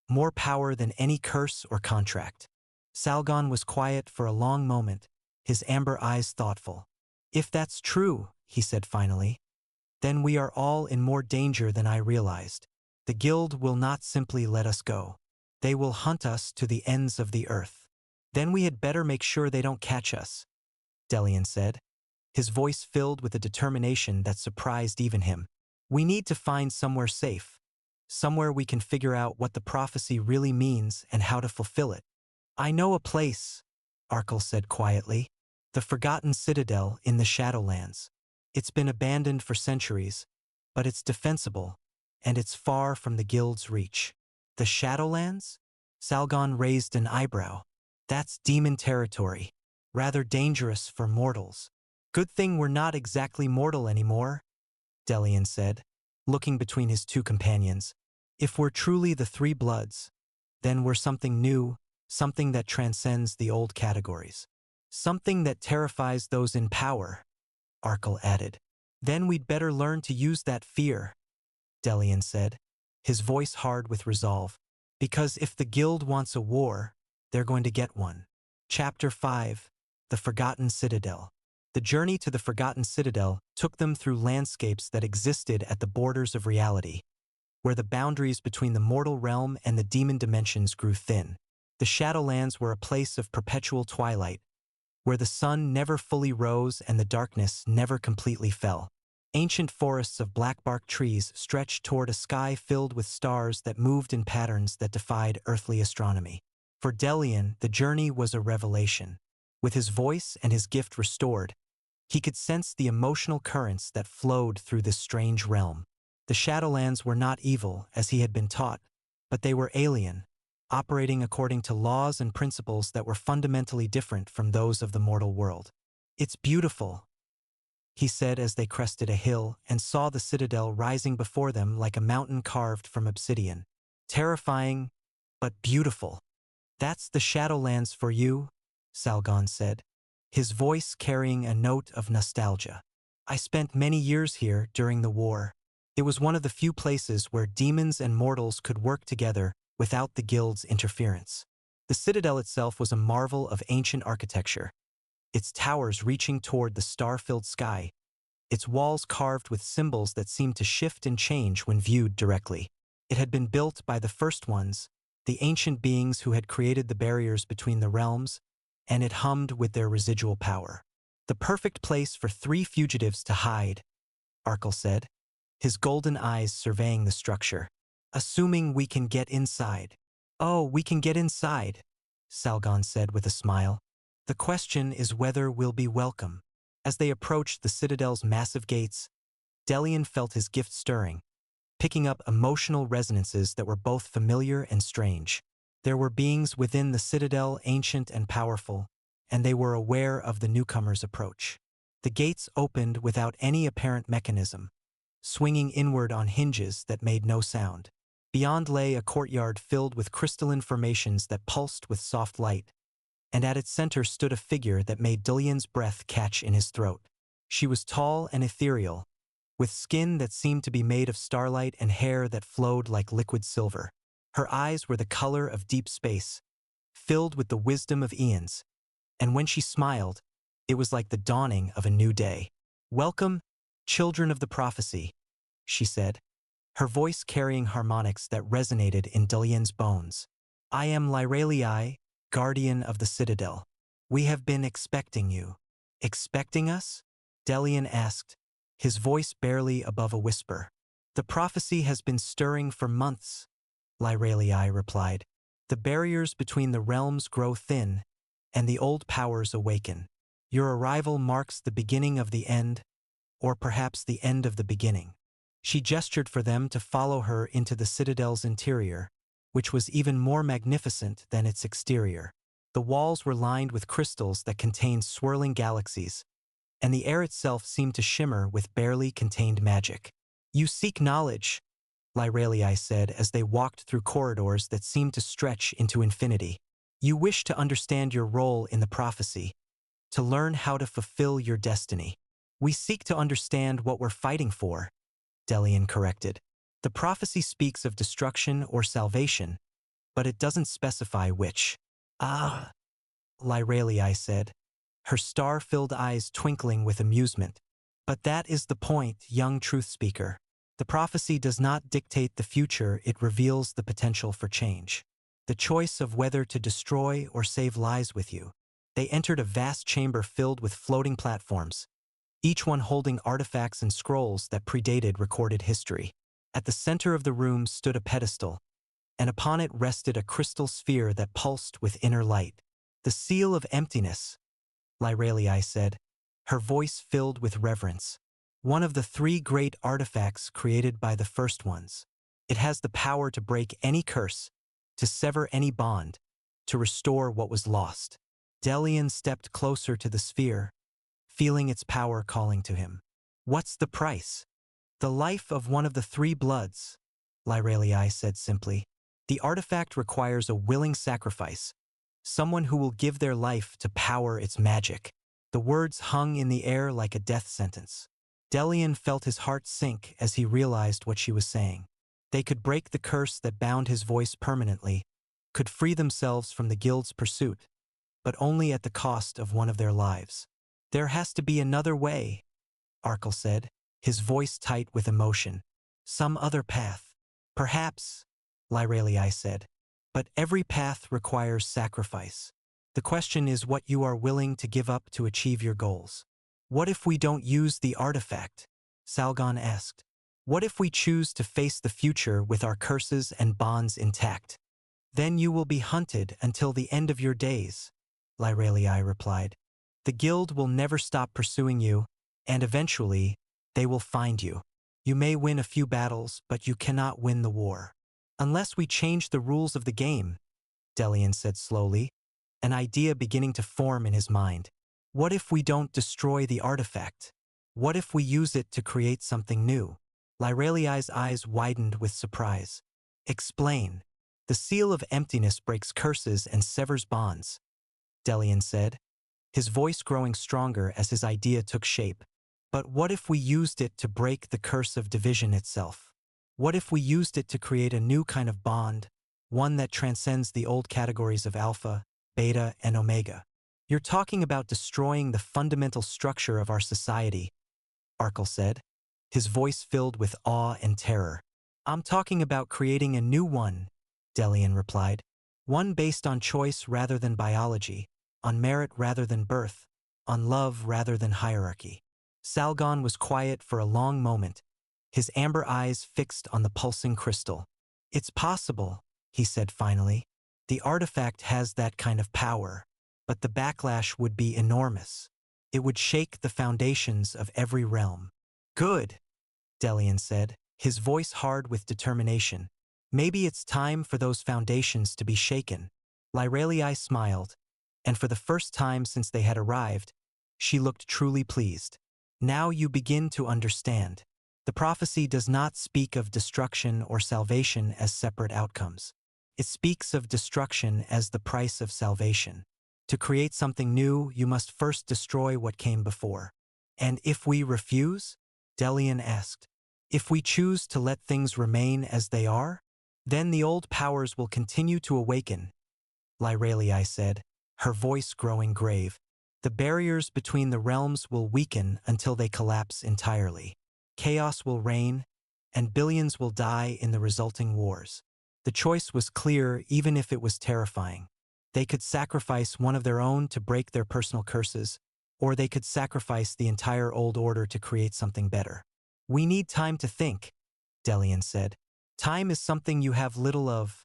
more power than any curse or contract. Salgon was quiet for a long moment, his amber eyes thoughtful. If that's true, he said finally, then we are all in more danger than I realized. The guild will not simply let us go. They will hunt us to the ends of the earth. Then we had better make sure they don't catch us, Delian said, his voice filled with a determination that surprised even him. We need to find somewhere safe, somewhere we can figure out what the prophecy really means and how to fulfill it. I know a place, Arkell said quietly, the Forgotten Citadel in the Shadowlands. It's been abandoned for centuries, but it's defensible, and it's far from the guild's reach. The Shadowlands? Salgon raised an eyebrow. That's demon territory, rather dangerous for mortals. Good thing we're not exactly mortal anymore, Delian said, looking between his two companions. If we're truly the Three Bloods, then we're something new, something that transcends the old categories. Something that terrifies those in power, Arkell added. Then we'd better learn to use that fear, Delian said, his voice hard with resolve. Because if the guild wants a war, they're going to get one. Chapter 5, The Forgotten Citadel. The journey to the Forgotten Citadel took them through landscapes that existed at the borders of reality, where the boundaries between the mortal realm and the demon dimensions grew thin. The Shadowlands were a place of perpetual twilight, where the sun never fully rose and the darkness never completely fell. Ancient forests of blackbark trees stretched toward a sky filled with stars that moved in patterns that defied earthly astronomy. For Delian, the journey was a revelation. With his voice and his gift restored, he could sense the emotional currents that flowed through this strange realm. The Shadowlands were not evil, as he had been taught, but they were alien, operating according to laws and principles that were fundamentally different from those of the mortal world. It's beautiful, he said as they crested a hill and saw the citadel rising before them like a mountain carved from obsidian. Terrifying, but beautiful. That's the Shadowlands for you, Salgon said, his voice carrying a note of nostalgia. I spent many years here during the war. It was one of the few places where demons and mortals could work together without the guild's interference. The citadel itself was a marvel of ancient architecture, its towers reaching toward the star-filled sky, its walls carved with symbols that seemed to shift and change when viewed directly. It had been built by the first ones, the ancient beings who had created the barriers between the realms, and it hummed with their residual power. The perfect place for 3 fugitives to hide, Arkell said, his golden eyes surveying the structure. Assuming we can get inside. "Oh, we can get inside," Salgon said with a smile. "The question is whether we'll be welcome." As they approached the citadel's massive gates, Delian felt his gift stirring, picking up emotional resonances that were both familiar and strange. There were beings within the citadel, ancient and powerful, and they were aware of the newcomer's approach. The gates opened without any apparent mechanism, swinging inward on hinges that made no sound. Beyond lay a courtyard filled with crystalline formations that pulsed with soft light, and at its center stood a figure that made Delian's breath catch in his throat. She was tall and ethereal, with skin that seemed to be made of starlight and hair that flowed like liquid silver. Her eyes were the color of deep space, filled with the wisdom of eons, and when she smiled, it was like the dawning of a new day. "Welcome, children of the prophecy," she said, her voice carrying harmonics that resonated in Delian's bones. "I am Lyralii, guardian of the citadel. We have been expecting you." "Expecting us?" Delian asked, his voice barely above a whisper. "The prophecy has been stirring for months," Lyralii replied. "The barriers between the realms grow thin, and the old powers awaken. Your arrival marks the beginning of the end, or perhaps the end of the beginning." She gestured for them to follow her into the citadel's interior, which was even more magnificent than its exterior. The walls were lined with crystals that contained swirling galaxies, and the air itself seemed to shimmer with barely contained magic. "You seek knowledge," Lyralii said as they walked through corridors that seemed to stretch into infinity. "You wish to understand your role in the prophecy, to learn how to fulfill your destiny." "We seek to understand what we're fighting for," Delian corrected. "The prophecy speaks of destruction or salvation, but it doesn't specify which." "Ah," Lyralii said, her star-filled eyes twinkling with amusement. "But that is the point, young truth speaker. The prophecy does not dictate the future, it reveals the potential for change. The choice of whether to destroy or save lies with you." They entered a vast chamber filled with floating platforms, each one holding artifacts and scrolls that predated recorded history. At the center of the room stood a pedestal, and upon it rested a crystal sphere that pulsed with inner light. "The seal of emptiness," Lyralii said, her voice filled with reverence. "One of the 3 great artifacts created by the first ones. It has the power to break any curse, to sever any bond, to restore what was lost." Delian stepped closer to the sphere, feeling its power calling to him. "What's the price?" "The life of one of the 3 bloods," Lyralii said simply. "The artifact requires a willing sacrifice, someone who will give their life to power its magic." The words hung in the air like a death sentence. Delian felt his heart sink as he realized what she was saying. They could break the curse that bound his voice permanently, could free themselves from the guild's pursuit, but only at the cost of one of their lives. "There has to be another way," Arkell said, his voice tight with emotion. "Some other path." "Perhaps," Lyralii said, "but every path requires sacrifice. The question is what you are willing to give up to achieve your goals." "What if we don't use the artifact?" Salgon asked. "What if we choose to face the future with our curses and bonds intact?" "Then you will be hunted until the end of your days," Lyralii replied. "The guild will never stop pursuing you, and eventually, they will find you. You may win a few battles, but you cannot win the war." "Unless we change the rules of the game," Delian said slowly, an idea beginning to form in his mind. "What if we don't destroy the artifact? What if we use it to create something new?" Lyralii's eyes widened with surprise. "Explain." "The seal of emptiness breaks curses and severs bonds," Delian said, his voice growing stronger as his idea took shape. "But what if we used it to break the curse of division itself? What if we used it to create a new kind of bond, one that transcends the old categories of alpha, beta, and omega?" "You're talking about destroying the fundamental structure of our society," Arkell said, his voice filled with awe and terror. "I'm talking about creating a new one," Delian replied. "One based on choice rather than biology, on merit rather than birth, on love rather than hierarchy." Salgon was quiet for a long moment, his amber eyes fixed on the pulsing crystal. "It's possible," he said finally. The artifact has that kind of power, but the backlash would be enormous. It would shake the foundations of every realm. Good, Delian said, his voice hard with determination. Maybe it's time for those foundations to be shaken. Lyrelii smiled, and for the first time since they had arrived, she looked truly pleased. Now you begin to understand. The prophecy does not speak of destruction or salvation as separate outcomes. It speaks of destruction as the price of salvation. To create something new, you must first destroy what came before. And if we refuse? Delian asked. If we choose to let things remain as they are, then the old powers will continue to awaken, Lyrelii said, her voice growing grave. The barriers between the realms will weaken until they collapse entirely. Chaos will reign, and billions will die in the resulting wars. The choice was clear even if it was terrifying. They could sacrifice one of their own to break their personal curses, or they could sacrifice the entire old order to create something better. We need time to think, Delian said. Time is something you have little of,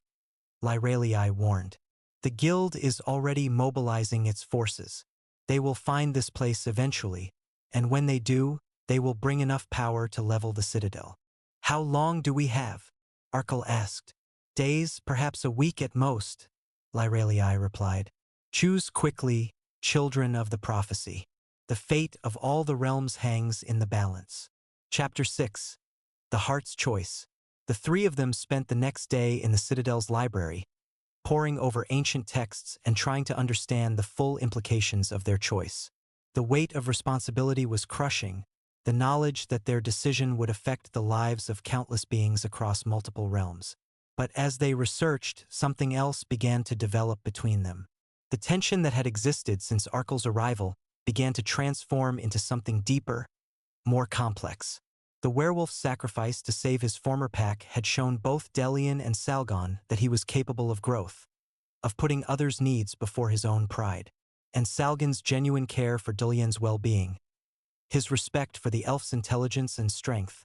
Lyrelii warned. The guild is already mobilizing its forces. They will find this place eventually, and when they do, they will bring enough power to level the citadel. How long do we have? Arkell asked. Days, perhaps a week at most, Lyrelii replied. Choose quickly, children of the prophecy. The fate of all the realms hangs in the balance. Chapter 6. The Heart's Choice. The three of them spent the next day in the Citadel's library, poring over ancient texts and trying to understand the full implications of their choice. The weight of responsibility was crushing, the knowledge that their decision would affect the lives of countless beings across multiple realms. But as they researched, something else began to develop between them. The tension that had existed since Arkell's arrival began to transform into something deeper, more complex. The werewolf's sacrifice to save his former pack had shown both Delian and Salgon that he was capable of growth, of putting others' needs before his own pride. And Salgon's genuine care for Delian's well-being, his respect for the elf's intelligence and strength,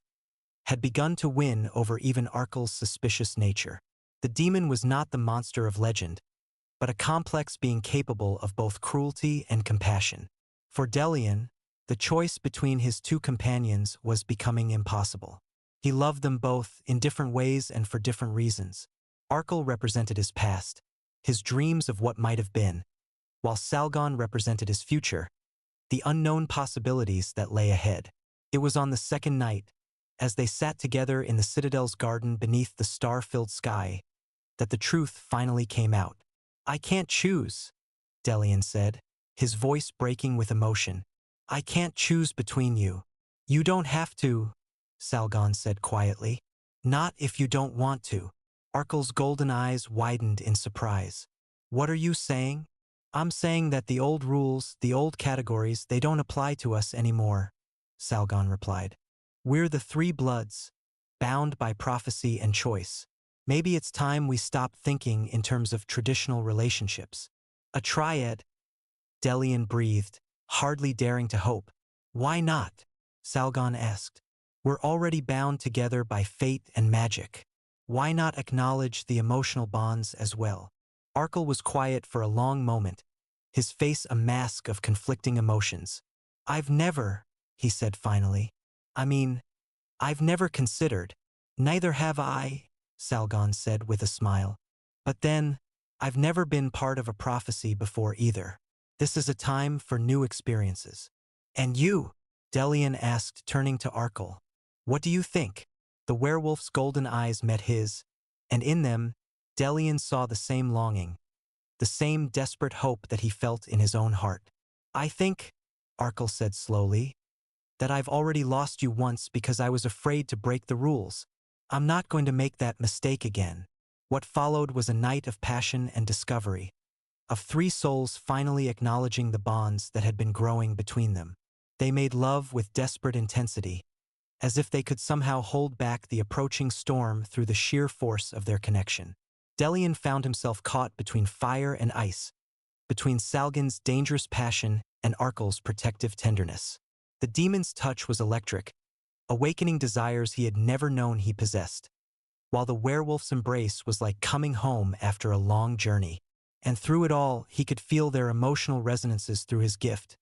had begun to win over even Arkell's suspicious nature. The demon was not the monster of legend, but a complex being capable of both cruelty and compassion. For Delian, the choice between his two companions was becoming impossible. He loved them both in different ways and for different reasons. Arkell represented his past, his dreams of what might have been, while Salgon represented his future, the unknown possibilities that lay ahead. It was on the second night, as they sat together in the Citadel's garden beneath the star-filled sky, that the truth finally came out. I can't choose, Delian said, his voice breaking with emotion. I can't choose between you. You don't have to, Salgon said quietly. Not if you don't want to. Arkell's golden eyes widened in surprise. What are you saying? I'm saying that the old rules, the old categories, they don't apply to us anymore, Salgon replied. We're the three bloods, bound by prophecy and choice. Maybe it's time we stop thinking in terms of traditional relationships. A triad, Delian breathed, hardly daring to hope. Why not? Salgon asked. We're already bound together by fate and magic. Why not acknowledge the emotional bonds as well? Arkell was quiet for a long moment, his face a mask of conflicting emotions. I've never, he said finally. I've never considered. Neither have I, Salgon said with a smile. But then, I've never been part of a prophecy before either. This is a time for new experiences. And you? Delian asked, turning to Arkell. What do you think? The werewolf's golden eyes met his, and in them, Delian saw the same longing, the same desperate hope that he felt in his own heart. I think, Arkell said slowly, that I've already lost you once because I was afraid to break the rules. I'm not going to make that mistake again. What followed was a night of passion and discovery, of three souls finally acknowledging the bonds that had been growing between them. They made love with desperate intensity, as if they could somehow hold back the approaching storm through the sheer force of their connection. Delian found himself caught between fire and ice, between Salgon's dangerous passion and Arkell's protective tenderness. The demon's touch was electric, awakening desires he had never known he possessed. while the werewolf's embrace was like coming home after a long journey. And through it all, he could feel their emotional resonances through his gift,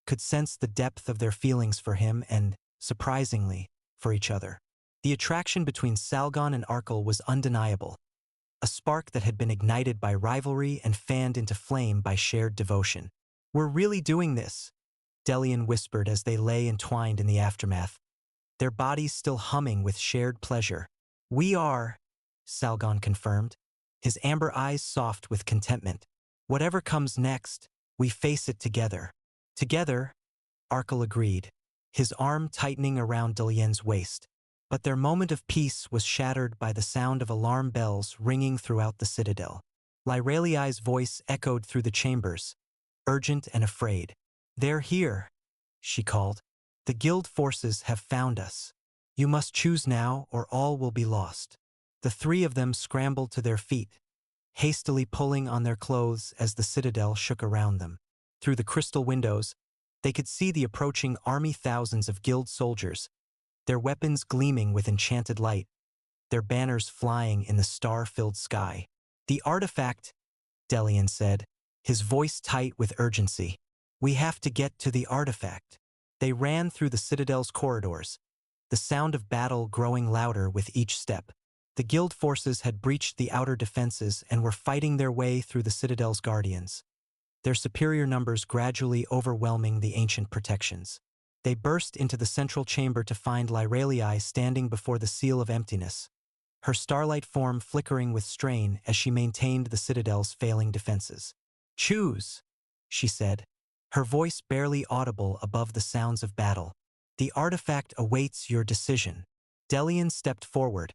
could sense the depth of their feelings for him and, surprisingly, for each other. The attraction between Salgon and Arkell was undeniable, a spark that had been ignited by rivalry and fanned into flame by shared devotion. "We're really doing this," Delian whispered as they lay entwined in the aftermath, their bodies still humming with shared pleasure. "We are," Salgon confirmed, his amber eyes soft with contentment. "Whatever comes next, we face it together." "Together," Arkell agreed, his arm tightening around Delian's waist. But their moment of peace was shattered by the sound of alarm bells ringing throughout the citadel. Lyreliai's voice echoed through the chambers, urgent and afraid. "They're here," she called. "The guild forces have found us. You must choose now or all will be lost." The three of them scrambled to their feet, hastily pulling on their clothes as the citadel shook around them. Through the crystal windows, they could see the approaching army, thousands of guild soldiers, their weapons gleaming with enchanted light, their banners flying in the star-filled sky. "The artifact," Delian said, his voice tight with urgency. "We have to get to the artifact." They ran through the citadel's corridors, the sound of battle growing louder with each step. The guild forces had breached the outer defenses and were fighting their way through the citadel's guardians, their superior numbers gradually overwhelming the ancient protections. They burst into the central chamber to find Lyreliai standing before the seal of emptiness, her starlight form flickering with strain as she maintained the citadel's failing defenses. "Choose," she said, her voice barely audible above the sounds of battle. "The artifact awaits your decision." Delian stepped forward,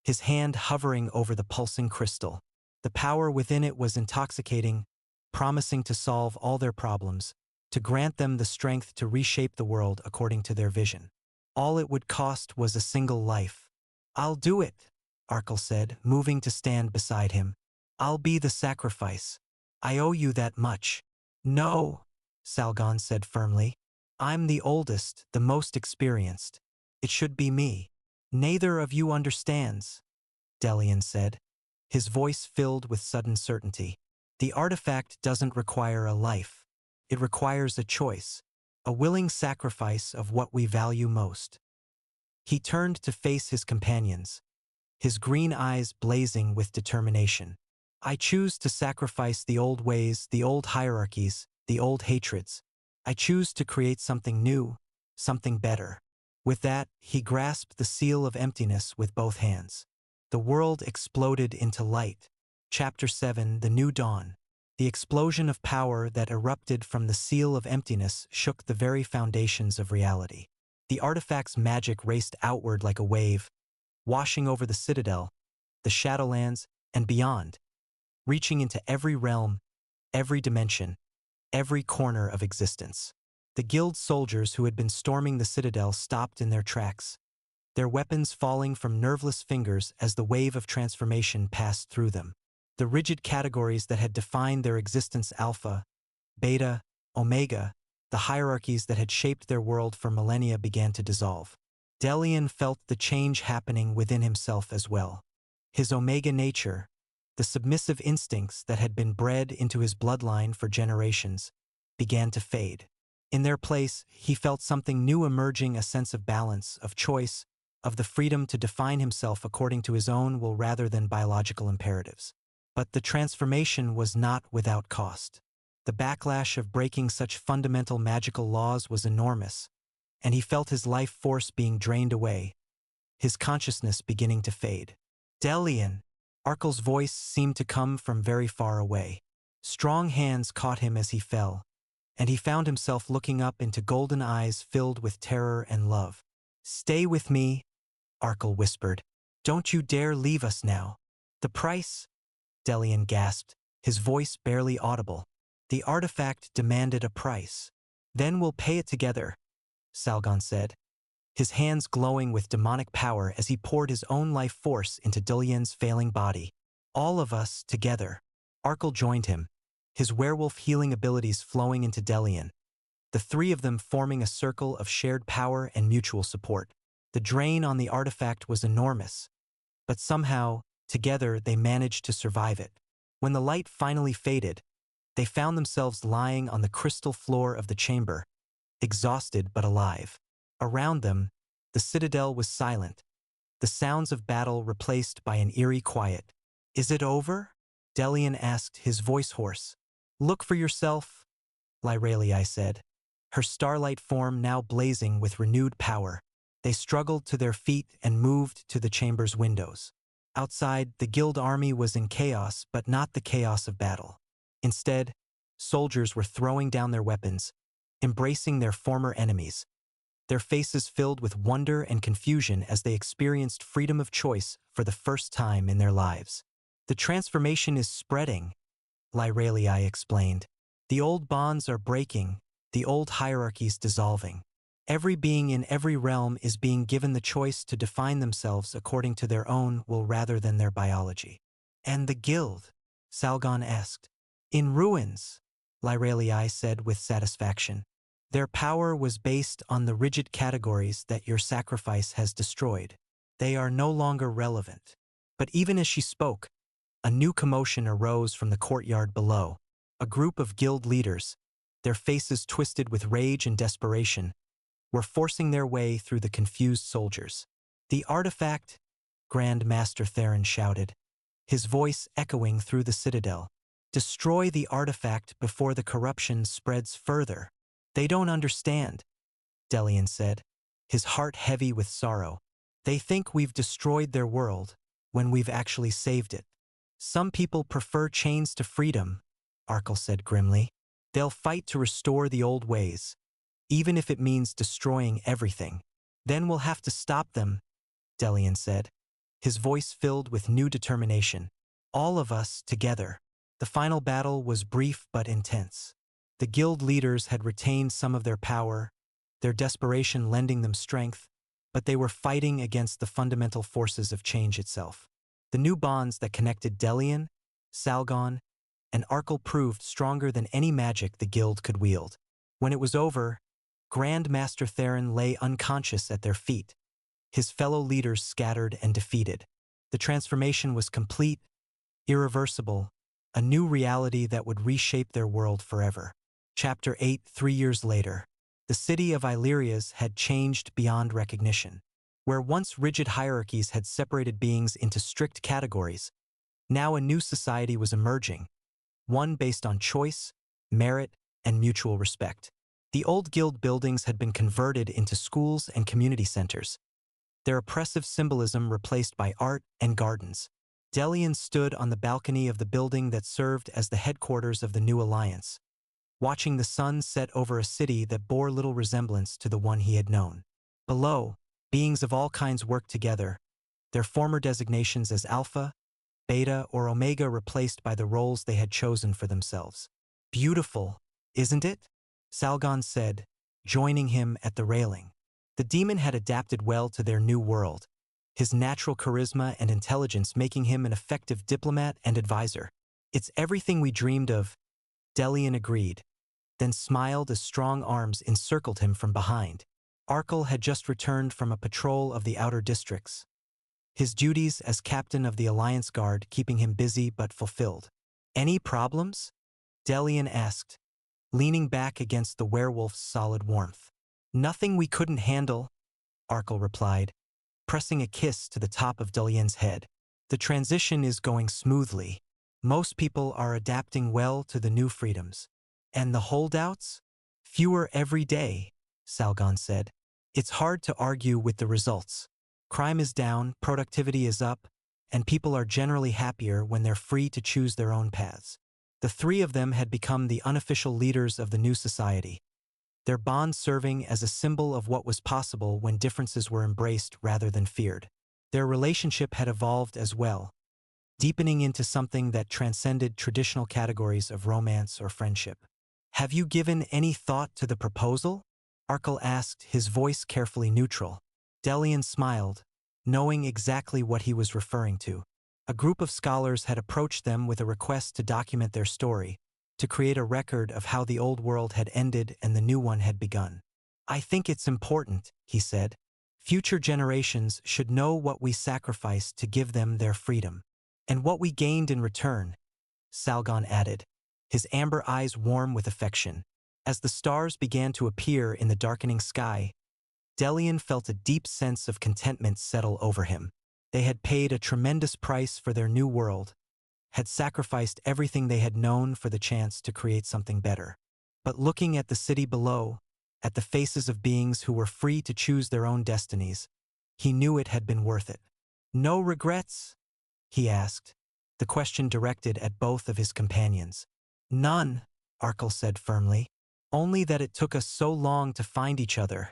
his hand hovering over the pulsing crystal. The power within it was intoxicating, promising to solve all their problems, to grant them the strength to reshape the world according to their vision. All it would cost was a single life. "I'll do it," Arkell said, moving to stand beside him. "I'll be the sacrifice. I owe you that much." "No," Salgon said firmly. "I'm the oldest, the most experienced. It should be me." "Neither of you understands," Delian said, his voice filled with sudden certainty. "The artifact doesn't require a life. It requires a choice, a willing sacrifice of what we value most." He turned to face his companions, his green eyes blazing with determination. "I choose to sacrifice the old ways, the old hierarchies, the old hatreds. I choose to create something new, something better." With that, he grasped the seal of emptiness with both hands. The world exploded into light. Chapter 7: The New Dawn. The explosion of power that erupted from the seal of emptiness shook the very foundations of reality. The artifact's magic raced outward like a wave, washing over the citadel, the Shadowlands, and beyond, reaching into every realm, every dimension, every corner of existence. The guild soldiers who had been storming the citadel stopped in their tracks, their weapons falling from nerveless fingers as the wave of transformation passed through them. The rigid categories that had defined their existence, Alpha, Beta, Omega, the hierarchies that had shaped their world for millennia, began to dissolve. Delian felt the change happening within himself as well. His Omega nature, the submissive instincts that had been bred into his bloodline for generations, began to fade. In their place, he felt something new emerging, a sense of balance, of choice, of the freedom to define himself according to his own will rather than biological imperatives. But the transformation was not without cost. The backlash of breaking such fundamental magical laws was enormous, and he felt his life force being drained away, his consciousness beginning to fade. "Delian!" Arkell's voice seemed to come from very far away. Strong hands caught him as he fell, and he found himself looking up into golden eyes filled with terror and love. "Stay with me," Arkell whispered. "Don't you dare leave us now." "The price?" Delian gasped, his voice barely audible. "The artifact demanded a price." "Then we'll pay it together," Salgon said, his hands glowing with demonic power as he poured his own life force into Delian's failing body. "All of us, together." Arkell joined him, his werewolf healing abilities flowing into Delian, the three of them forming a circle of shared power and mutual support. The drain on the artifact was enormous, but somehow, together they managed to survive it. When the light finally faded, they found themselves lying on the crystal floor of the chamber, exhausted but alive. Around them, the citadel was silent, the sounds of battle replaced by an eerie quiet. "Is it over?" Delian asked, his voice hoarse. "Look for yourself," Lyralii said, her starlight form now blazing with renewed power. They struggled to their feet and moved to the chamber's windows. Outside, the guild army was in chaos, but not the chaos of battle. Instead, soldiers were throwing down their weapons, embracing their former enemies, their faces filled with wonder and confusion as they experienced freedom of choice for the first time in their lives. "The transformation is spreading," Lyralii explained. "The old bonds are breaking, the old hierarchies dissolving. Every being in every realm is being given the choice to define themselves according to their own will rather than their biology." "And the guild?" Salgon asked. "In ruins," Lyralii said with satisfaction. "Their power was based on the rigid categories that your sacrifice has destroyed. They are no longer relevant." But even as she spoke, a new commotion arose from the courtyard below. A group of guild leaders, their faces twisted with rage and desperation, were forcing their way through the confused soldiers. "The artifact," Grand Master Theron shouted, his voice echoing through the citadel. "Destroy the artifact before the corruption spreads further." "They don't understand," Delian said, his heart heavy with sorrow. "They think we've destroyed their world when we've actually saved it." "Some people prefer chains to freedom," Arkell said grimly. "They'll fight to restore the old ways, even if it means destroying everything." "Then we'll have to stop them," Delian said, his voice filled with new determination. "All of us together." The final battle was brief but intense. The guild leaders had retained some of their power, their desperation lending them strength, but they were fighting against the fundamental forces of change itself. The new bonds that connected Delian, Salgon, and Arkell proved stronger than any magic the guild could wield. When it was over, Grand Master Theron lay unconscious at their feet, his fellow leaders scattered and defeated. The transformation was complete, irreversible, a new reality that would reshape their world forever. Chapter 8. 3 years later. The city of Illyria's had changed beyond recognition. Where once rigid hierarchies had separated beings into strict categories, now a new society was emerging, one based on choice, merit, and mutual respect. The old guild buildings had been converted into schools and community centers, their oppressive symbolism replaced by art and gardens. Delian stood on the balcony of the building that served as the headquarters of the new alliance, watching the sun set over a city that bore little resemblance to the one he had known. Below, beings of all kinds worked together, their former designations as Alpha, Beta, or Omega replaced by the roles they had chosen for themselves. "Beautiful, isn't it?" Salgon said, joining him at the railing. The demon had adapted well to their new world, his natural charisma and intelligence making him an effective diplomat and advisor. "It's everything we dreamed of," Delian agreed, then smiled as strong arms encircled him from behind. Arkell had just returned from a patrol of the outer districts, his duties as captain of the Alliance Guard keeping him busy but fulfilled. "Any problems?" Delian asked, leaning back against the werewolf's solid warmth. "Nothing we couldn't handle," Arkell replied, pressing a kiss to the top of Delian's head. "The transition is going smoothly. Most people are adapting well to the new freedoms." "And the holdouts?" "Fewer every day," Salgon said. "It's hard to argue with the results. Crime is down, productivity is up, and people are generally happier when they're free to choose their own paths." The three of them had become the unofficial leaders of the new society, their bond serving as a symbol of what was possible when differences were embraced rather than feared. Their relationship had evolved as well, deepening into something that transcended traditional categories of romance or friendship. "Have you given any thought to the proposal?" Arkell asked, his voice carefully neutral. Delian smiled, knowing exactly what he was referring to. A group of scholars had approached them with a request to document their story, to create a record of how the old world had ended and the new one had begun. "I think it's important," he said. Future generations should know what we sacrificed to give them their freedom. And what we gained in return, Salgon added, his amber eyes warm with affection. As the stars began to appear in the darkening sky, Delian felt a deep sense of contentment settle over him. They had paid a tremendous price for their new world, had sacrificed everything they had known for the chance to create something better. But looking at the city below, at the faces of beings who were free to choose their own destinies, he knew it had been worth it. No regrets? He asked, the question directed at both of his companions. None, Arkell said firmly. Only that it took us so long to find each other,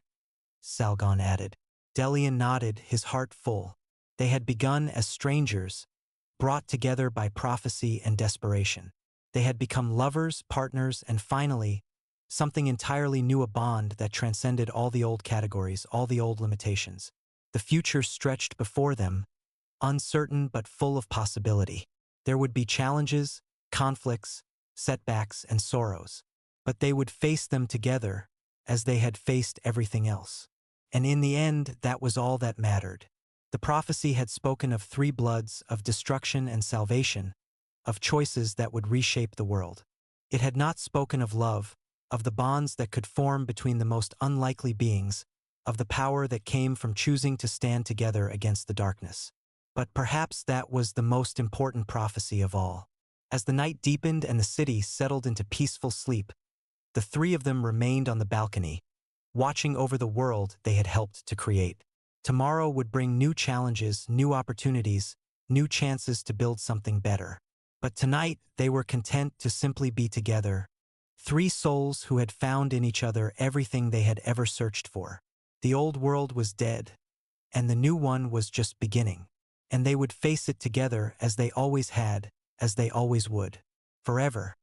Salgon added. Delian nodded, his heart full. They had begun as strangers, brought together by prophecy and desperation. They had become lovers, partners, and finally, something entirely new, a bond that transcended all the old categories, all the old limitations. The future stretched before them, uncertain but full of possibility. There would be challenges, conflicts, setbacks, and sorrows. But they would face them together, as they had faced everything else. And in the end, that was all that mattered. The prophecy had spoken of three bloods, of destruction and salvation, of choices that would reshape the world. It had not spoken of love, of the bonds that could form between the most unlikely beings, of the power that came from choosing to stand together against the darkness. But perhaps that was the most important prophecy of all. As the night deepened and the city settled into peaceful sleep, the three of them remained on the balcony, watching over the world they had helped to create. Tomorrow would bring new challenges, new opportunities, new chances to build something better. But tonight, they were content to simply be together, three souls who had found in each other everything they had ever searched for. The old world was dead, and the new one was just beginning. And they would face it together as they always had, as they always would. Forever.